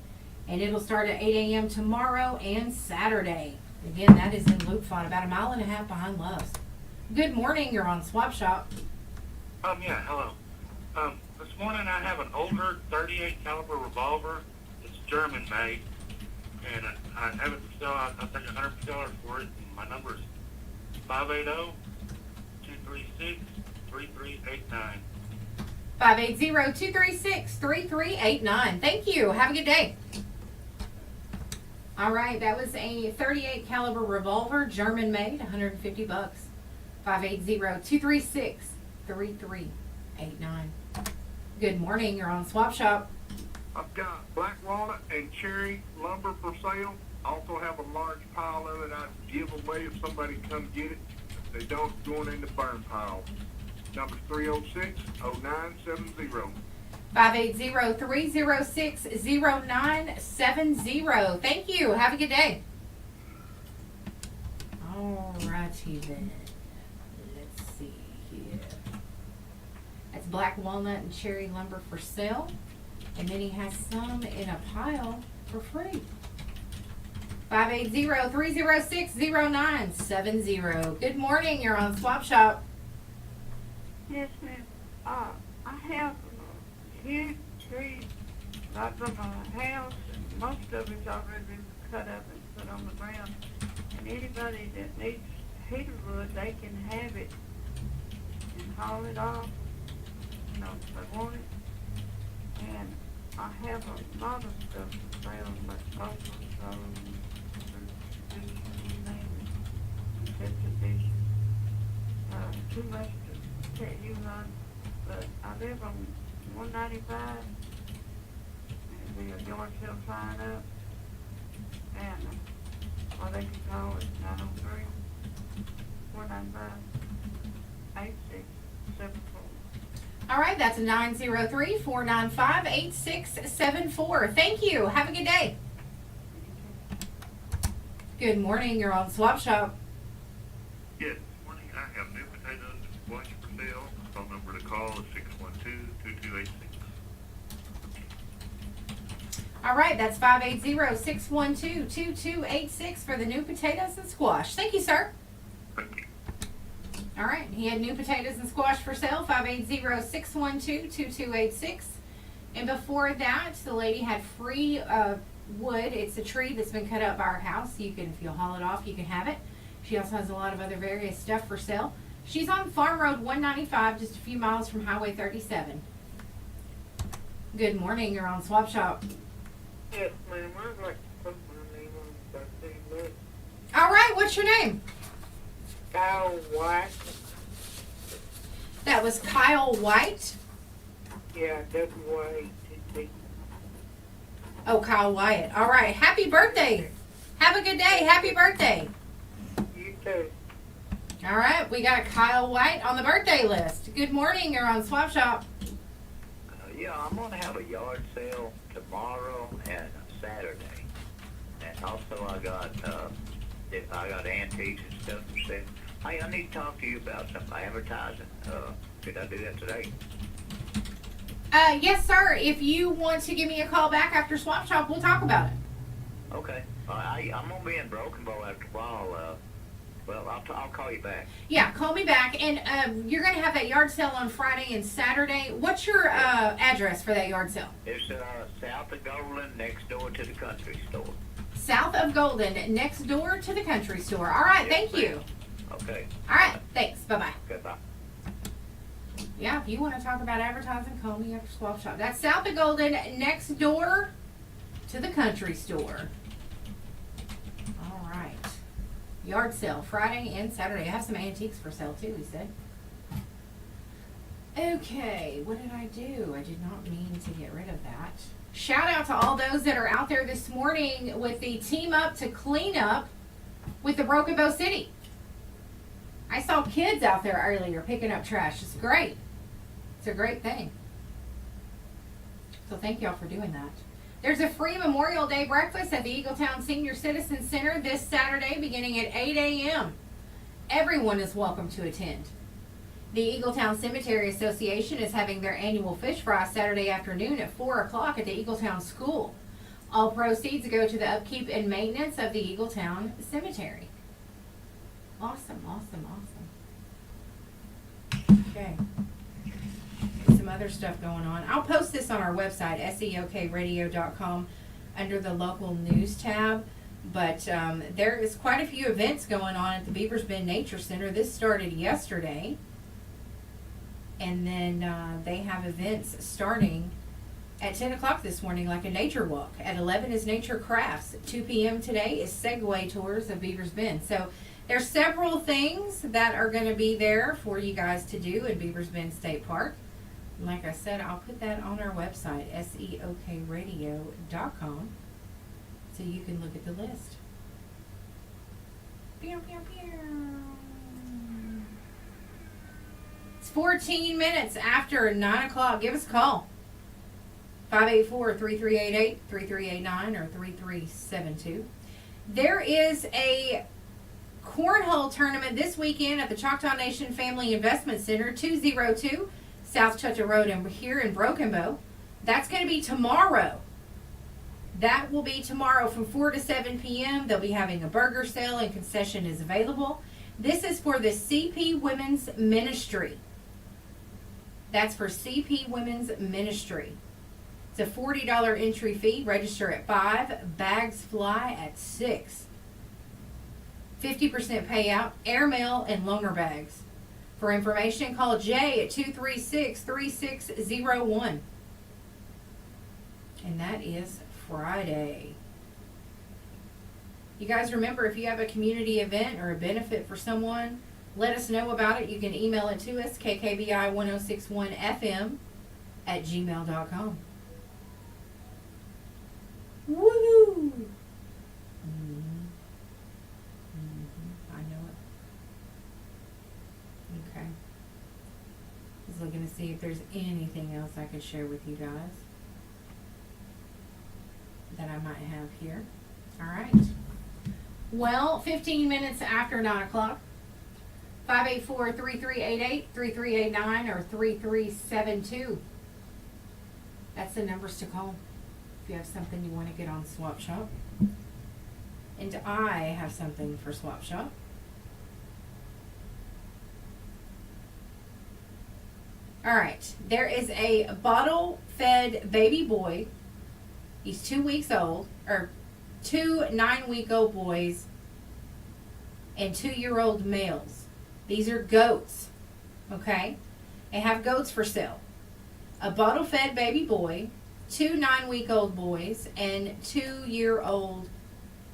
and it'll start at 8 a.m. tomorrow and Saturday. Again, that is in Luke Font, about 1.5 miles behind Love's. Good morning, you're on Swap Shop. Yeah, hello. This morning I have an older 38 caliber revolver. It's German made, and I have it for sale. I'll take $100 for it. And my number is 580-236-3389. 580-236-3389. Thank you. Have a good day. All right, that was a 38 caliber revolver, German made, $150. 580-236-3389. Good morning, you're on Swap Shop. I've got black walnut and cherry lumber for sale. Also have a large pile of it I'd give away if somebody come get it. If they don't, it's going in the burn pile. Number 306-0970. 580-306-0970. Thank you. Have a good day. All righty then. Let's see here. That's black walnut and cherry lumber for sale. And then he has some in a pile for free. 580-306-0970. Good morning. You're on Swap Shop. Yes, ma'am. I have a huge tree right by my house, and most of it's already been cut up and put on the ground. And anybody that needs heater wood, they can have it and haul it off, if they want it. And I have a lot of stuff for sale, like overflows, too much to tell you on, but I live on 195, and the yard sale sign up, and they can call it 903-495-8674. All right, that's 903-495-8674. Thank you. Have a good day. Good morning. You're on Swap Shop. Yes, this morning I have new potatoes and squash for sale. Phone number to call is 612-2286. All right, that's 580-612-2286 for the new potatoes and squash. Thank you, sir. Thank you. All right, he had new potatoes and squash for sale, 580-612-2286. And before that, the lady had free wood. It's a tree that's been cut up by our house. You can, if you'll haul it off, you can have it. She also has a lot of other various stuff for sale. She's on Farm Road 195, just a few miles from Highway 37. Good morning, you're on Swap Shop. Yes, ma'am. I'd like to put my name on 13 bucks. All right, what's your name? Kyle White. That was Kyle White. Yeah, W-Y-T-T. Oh, Kyle Wyatt. All right, happy birthday. Have a good day. Happy birthday. You too. All right, we got Kyle White on the birthday list. Good morning, you're on Swap Shop. Yeah, I'm going to have a yard sale tomorrow and Saturday. And also I got antiques and stuff for sale. Hey, I need to talk to you about some advertising. Could I do that today? Yes, sir. If you want to give me a call back after Swap Shop, we'll talk about it. Okay. I'm going to be in Broken Bow after a while. Well, I'll call you back. Yeah, call me back. And you're going to have that yard sale on Friday and Saturday. What's your address for that yard sale? It's south of Golden, next door to the country store. South of Golden, next door to the country store. All right, Yes, thank you. Okay. All right, thanks. Bye-bye. Goodbye. Yeah, if you want to talk about advertising, call me after Swap Shop. That's South of Golden, next door to the country store. All right. Yard sale, Friday and Saturday. I have some antiques for sale too, he said. Okay, what did I do? I did not mean to get rid of that. Shout out to all those that are out there this morning with the team up to clean up with the Broken Bow City. I saw kids out there earlier picking up trash. It's great. It's a great thing. So thank y'all for doing that. There's a free Memorial Day breakfast at the Eagletown Senior Citizen Center this Saturday beginning at 8 a.m. Everyone is welcome to attend. The Eagletown Cemetery Association is having their annual fish fry Saturday afternoon at 4 o'clock at the Eagletown School. All proceeds go to the upkeep and maintenance of the Eagletown Cemetery. Awesome, awesome, awesome. Okay. Some other stuff going on. I'll post this on our website, seokradio.com, under the local news tab. But there is quite a few events going on at the Beavers Bend Nature Center. This started yesterday. And then they have events starting at 10 o'clock this morning, like a nature walk. At 11 is Nature Crafts. At 2 p.m. today is Segway Tours of Beavers Bend. So there's several things that are going to be there for you guys to do in Beavers Bend State Park. And like I said, I'll put that on our website, seokradio.com, so you can look at the list. Pew, pew, pew. It's 14 minutes after 9 o'clock. Give us a call. 584-3388, 3389, or 3372. There is a cornhole tournament this weekend at the Choctaw Nation Family Investment Center, 202 South Chutcha Road here in Broken Bow. That's going to be tomorrow. That will be tomorrow from 4 to 7 p.m. They'll be having a burger sale and concession is available. This is for the CP Women's Ministry. That's for CP Women's Ministry. It's a $40 entry fee. Register at 5. Bags fly at 6. 50% payout, airmail, and loaner bags. For information, call Jay at 236-3601. And that is Friday. You guys remember, if you have a community event or a benefit for someone, let us know about it. You can email it to us, kkbi1061fm@gmail.com. Woohoo! I know it. Okay. Just looking to see if there's anything else I could share with you guys that I might have here. All right. Well, 15 minutes after 9 o'clock. 584-3388, 3389, or 3372. That's the numbers to call if you have something you want to get on Swap Shop. And I have something for Swap Shop. All right, there is a bottle-fed baby boy. He's 2 weeks old, or 2 9-week-old boys, and 2-year-old males. These are goats, okay? They have goats for sale. A bottle-fed baby boy, 2 9-week-old boys, and 2-year-old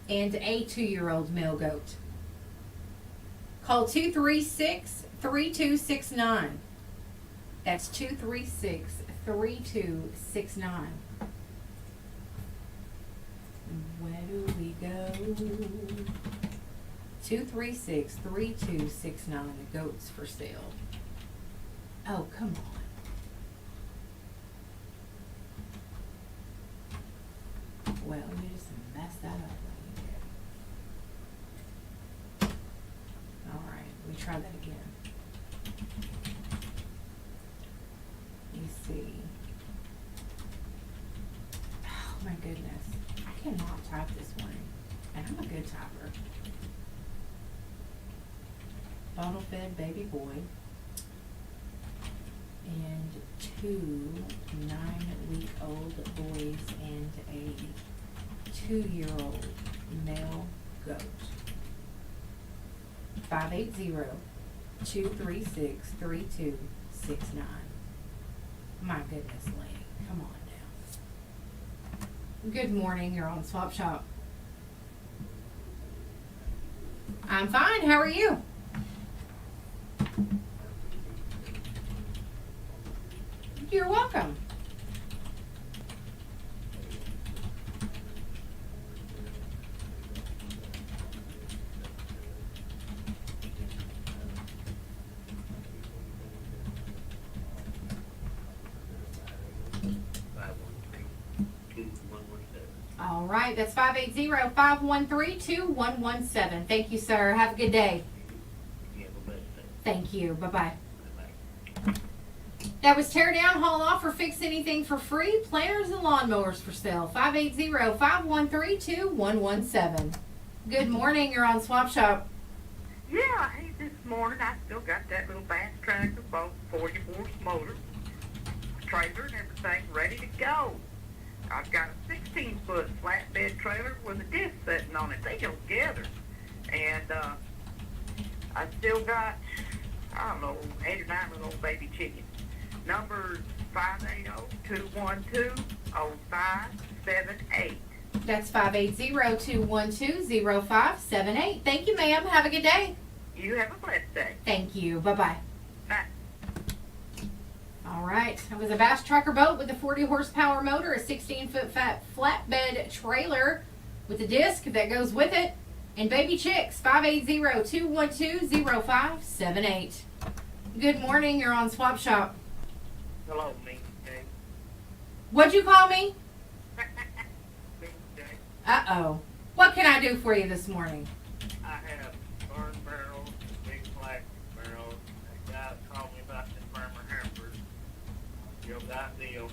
and a 2-year-old male goat. Call 236-3269. That's 236-3269. Where do we go? 236-3269. The goats for sale. Oh, come on. Well, you just messed that up. Alright, we try that again. You see. Oh my goodness. I cannot type this morning. And I'm a good typer. bottle-fed baby boy, and 2 9-week-old boys and a 2-year-old male goat. 580-236-3269. My goodness, Laney, come on now. Good morning, you're on Swap Shop. I'm fine, how are you? You're welcome. All right, that's 580-513-2117. Thank you, sir. Have a good day. Thank you. Bye-bye. That was tear down, haul off, or fix anything for free. Planters and lawnmowers for sale. 580-513-2117. Good morning. You're on Swap Shop. Yeah, hey, this morning I still got that little bass tractor, boat, 40-horse motor, trailer, and everything ready to go. I've got a 16-foot flatbed trailer with a disc sitting on it. They go together. And I still got, I don't know, 8 or 9 little baby chickens. Number 580-212-0578. That's 580-212-0578. Thank you, ma'am. Have a good day. You have a blessed day. Thank you. Bye-bye. Bye. All right. It was a Bass Trucker boat with a 40 horsepower motor, a 16-foot flatbed trailer with a disc that goes with it, and baby chicks. 580-212-0578. Good morning. You're on Swap Shop. Hello, Laney J. What'd you call me? Laney J. Uh-oh. What can I do for you this morning? I have barn barrels, big black barrels. A guy called me about the farmer hampers. You got deal.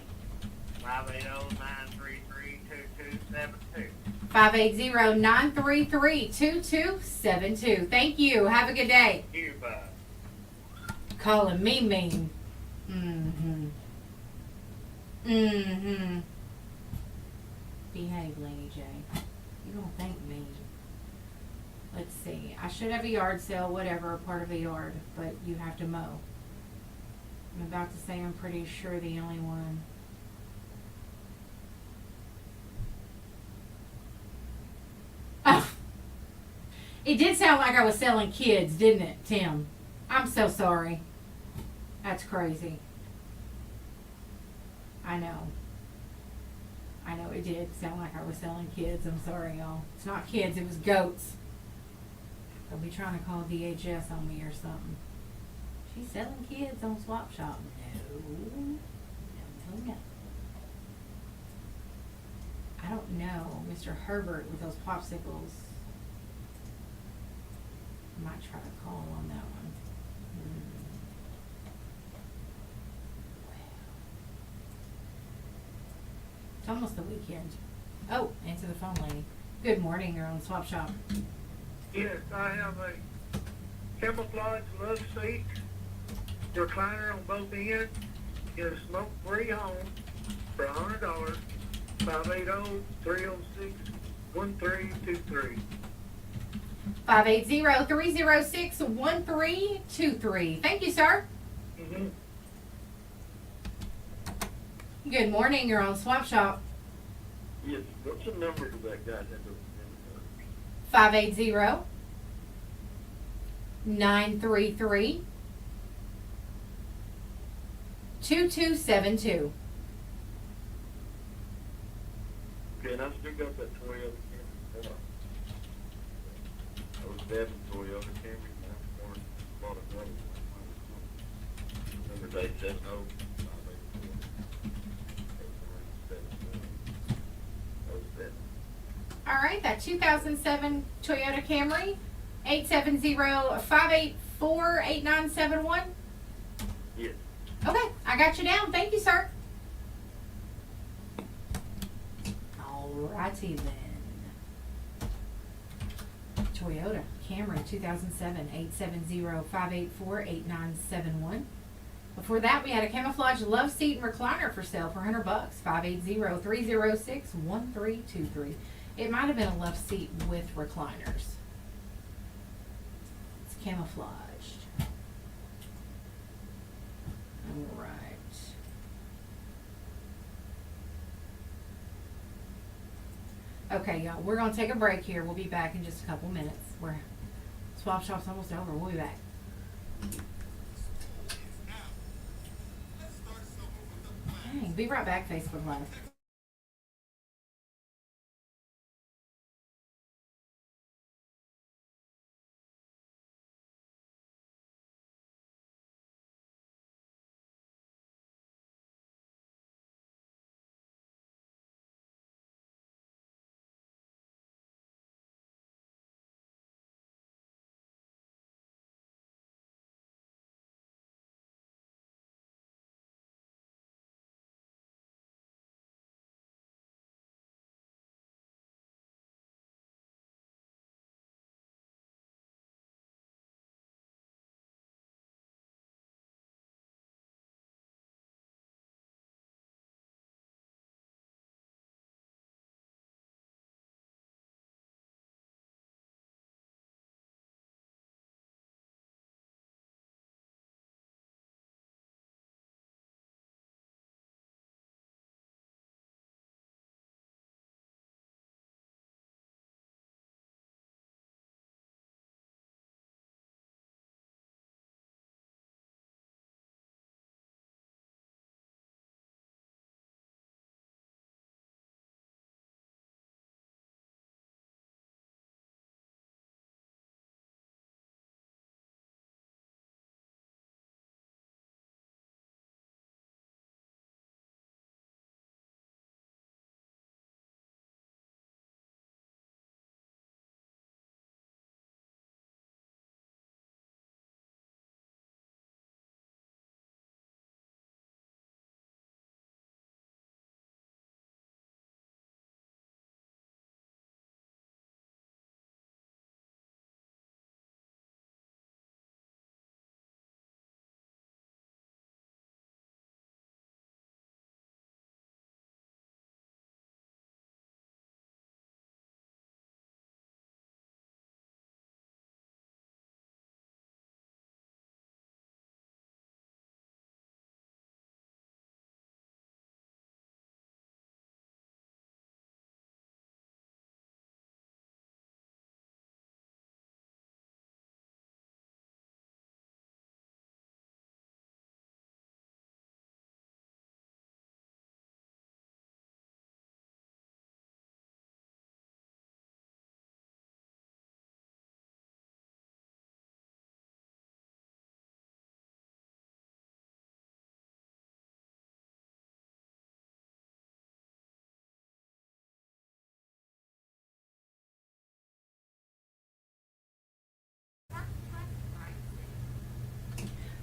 580-933-2272. 580-933-2272. Thank you. Have a good day. You bye. Calling me mean. Mm-hmm. Mm-hmm. Behave, Laney J. You don't think me. Let's see. I should have a yard sale, whatever, part of the yard, but you have to mow. I'm about to say I'm pretty sure the only one. Oh. It did sound like I was selling kids, didn't it, Tim? I'm so sorry. That's crazy. I know. I know it did sound like I was selling kids. I'm sorry, y'all. It's not kids, it was goats. They'll be trying to call DHS on me or something. She's selling kids on Swap Shop. No. I don't know. Mr. Herbert with those popsicles. I might try to call on that one. It's almost the weekend. Oh, answer the phone, lady. Good morning, you're on Swap Shop. Yes, I have a camouflage love seat, recliner on both ends, get a smoke-free home for $100, 580-306-1323. 580-306-1323. Thank you, sir. Mm-hmm. Good morning, you're on Swap Shop. Yes, what's the number to that guy? 580-933-2272. Okay, and I still got that Toyota Camry. I was bad with Toyota Camry, and I bought another one. Number 870. All right, that 2007 Toyota Camry, 870-584-8971. Yes. Okay, I got you down. Thank you, sir. All righty then. Toyota Camry 2007, 870-584-8971. Before that, we had a camouflage love seat and recliner for sale for $100, 580-306-1323. It might have been a love seat with recliners. It's camouflaged. All right. Okay, y'all, we're going to take a break here. We'll be back in just a couple minutes. Swap Shop's almost over. We'll be back. Dang, be right back, Facebook Live.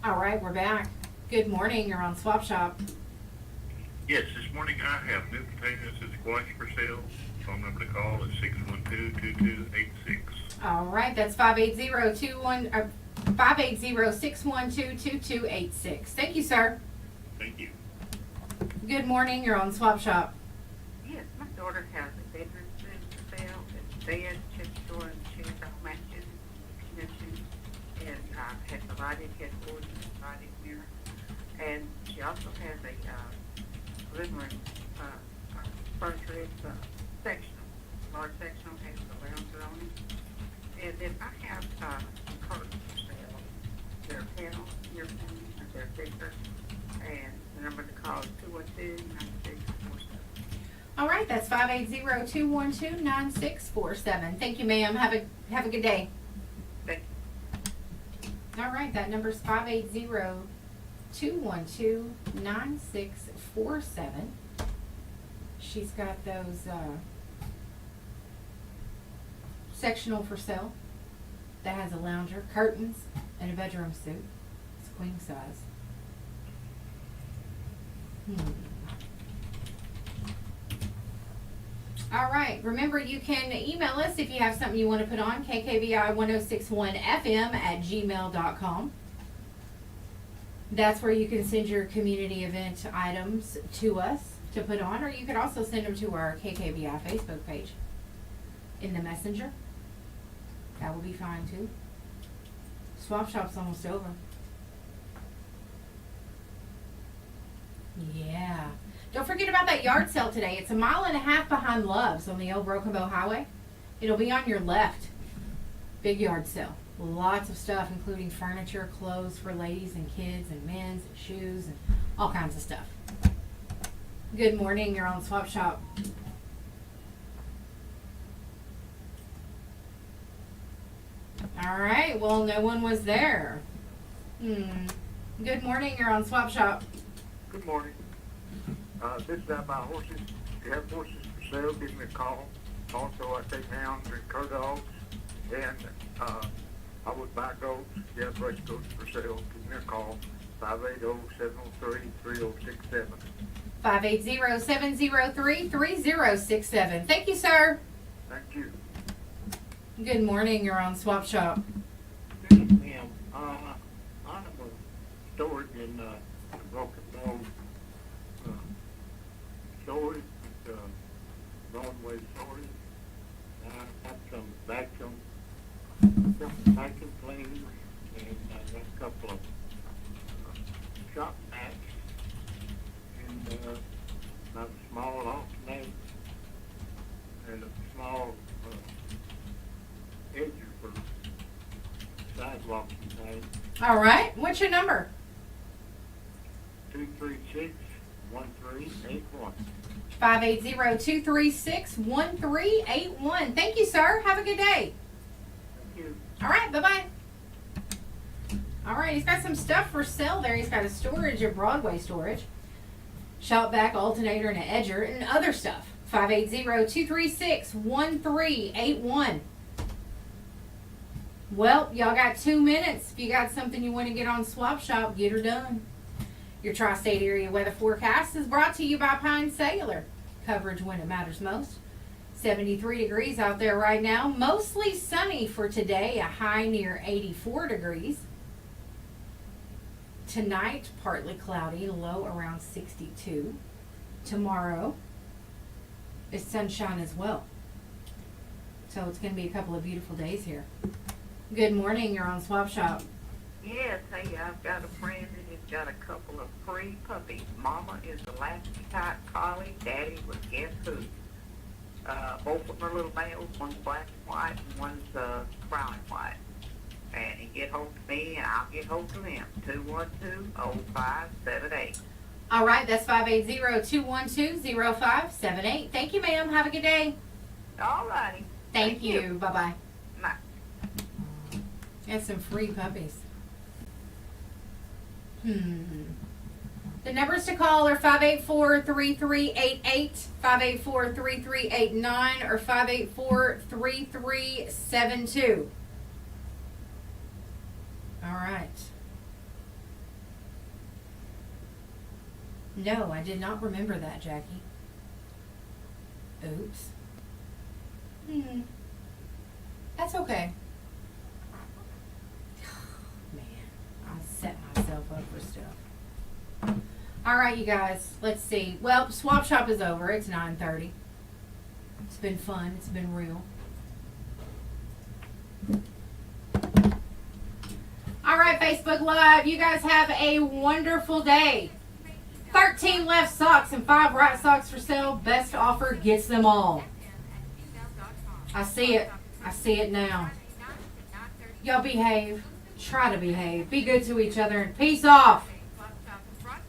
All right, we're back. Good morning. You're on Swap Shop. Yes, this morning I have new potatoes and squash for sale. Phone number to call is 612-2286. All right, that's 580-612-2286. Thank you, sir. Thank you. Good morning. You're on Swap Shop. Yes, my daughter has a bedroom set for sale. It's bed, chest drawer, and chairs all matches, kitchen, and has a lighted headboard and a lighted mirror. And she also has a living room furniture. It's sectional, large sectional, has a lounger on it. And then I have some curtains for sale. They're panel, earphones, and they're thicker. And the number to call is 212-9647. All right, that's 580-212-9647. Thank you, ma'am. Have a good day. Thank you. All right, that number's 580-212-9647. She's got those sectional for sale that has a lounger, curtains, and a bedroom suite. It's queen size. All right. Remember, you can email us if you have something you want to put on, kkbi1061fm@gmail.com. That's where you can send your community event items to us to put on, or you could also send them to our KKBI Facebook page in the messenger. That will be fine too. Swap Shop's almost over. Yeah. Don't forget about that yard sale today. It's a mile and a half behind Love's on the old Broken Bow Highway. It'll be on your left. Big yard sale. Lots of stuff, including furniture, clothes for ladies and kids and men's and shoes and all kinds of stuff. Good morning. You're on Swap Shop. All right. Well, no one was there. Good morning. You're on Swap Shop. Good morning. This is about horses. If you have horses for sale, give me a call. Also, I take hounds and cur dogs. And I would buy goats. If you have race goats for sale, give me a call. 580-703-3067. 580-703-3067. Thank you, sir. Thank you. Good morning. You're on Swap Shop. Yes, ma'am. I have a storage in Broken Bow. Storage, Broadway storage. I have some vacuum cleaners and a couple of shop mats and not a small alternator and a small edger for sidewalks and things. All right. What's your number? 236-1381. 580-236-1381. Thank you, sir. Have a good day. Thank you. All right. Bye-bye. All right. He's got some stuff for sale there. He's got a storage, a Broadway storage, shop vac, alternator, and an edger, and other stuff. 580-236-1381. Well, y'all got 2 minutes. If you got something you want to get on Swap Shop, get her done. Your tri-state area weather forecast is brought to you by Pine Sailor. Coverage when it matters most. 73 degrees out there right now. Mostly sunny for today, a high near 84 degrees. Tonight, partly cloudy, low around 62. Tomorrow is sunshine as well. So it's going to be a couple of beautiful days here. Good morning. You're on Swap Shop. Yes, hey, I've got a friend that has got a couple of free puppies. Mama is a Lasky-type collie. Daddy was guess who? Both of them are little males. One's black and white and one's brown and white. And he get hold of me and I'll get hold of him. 212-0578. All right, that's 580-212-0578. Thank you, ma'am. Have a good day. All righty. Thank you. Bye-bye. Bye. Got some free puppies. The numbers to call are 584-3388, 584-3389, or 584-3372. All right. No, I did not remember that, Jackie. Oops. That's okay. Man, I set myself up for stuff. All right, you guys. Let's see. Well, Swap Shop is over. It's 9:30. It's been fun. It's been real. All right, Facebook Live. You guys have a wonderful day. 13 left socks and 5 right socks for sale. Best offer gets them all. I see it. I see it now. Y'all behave. Try to behave. Be good to each other and peace off.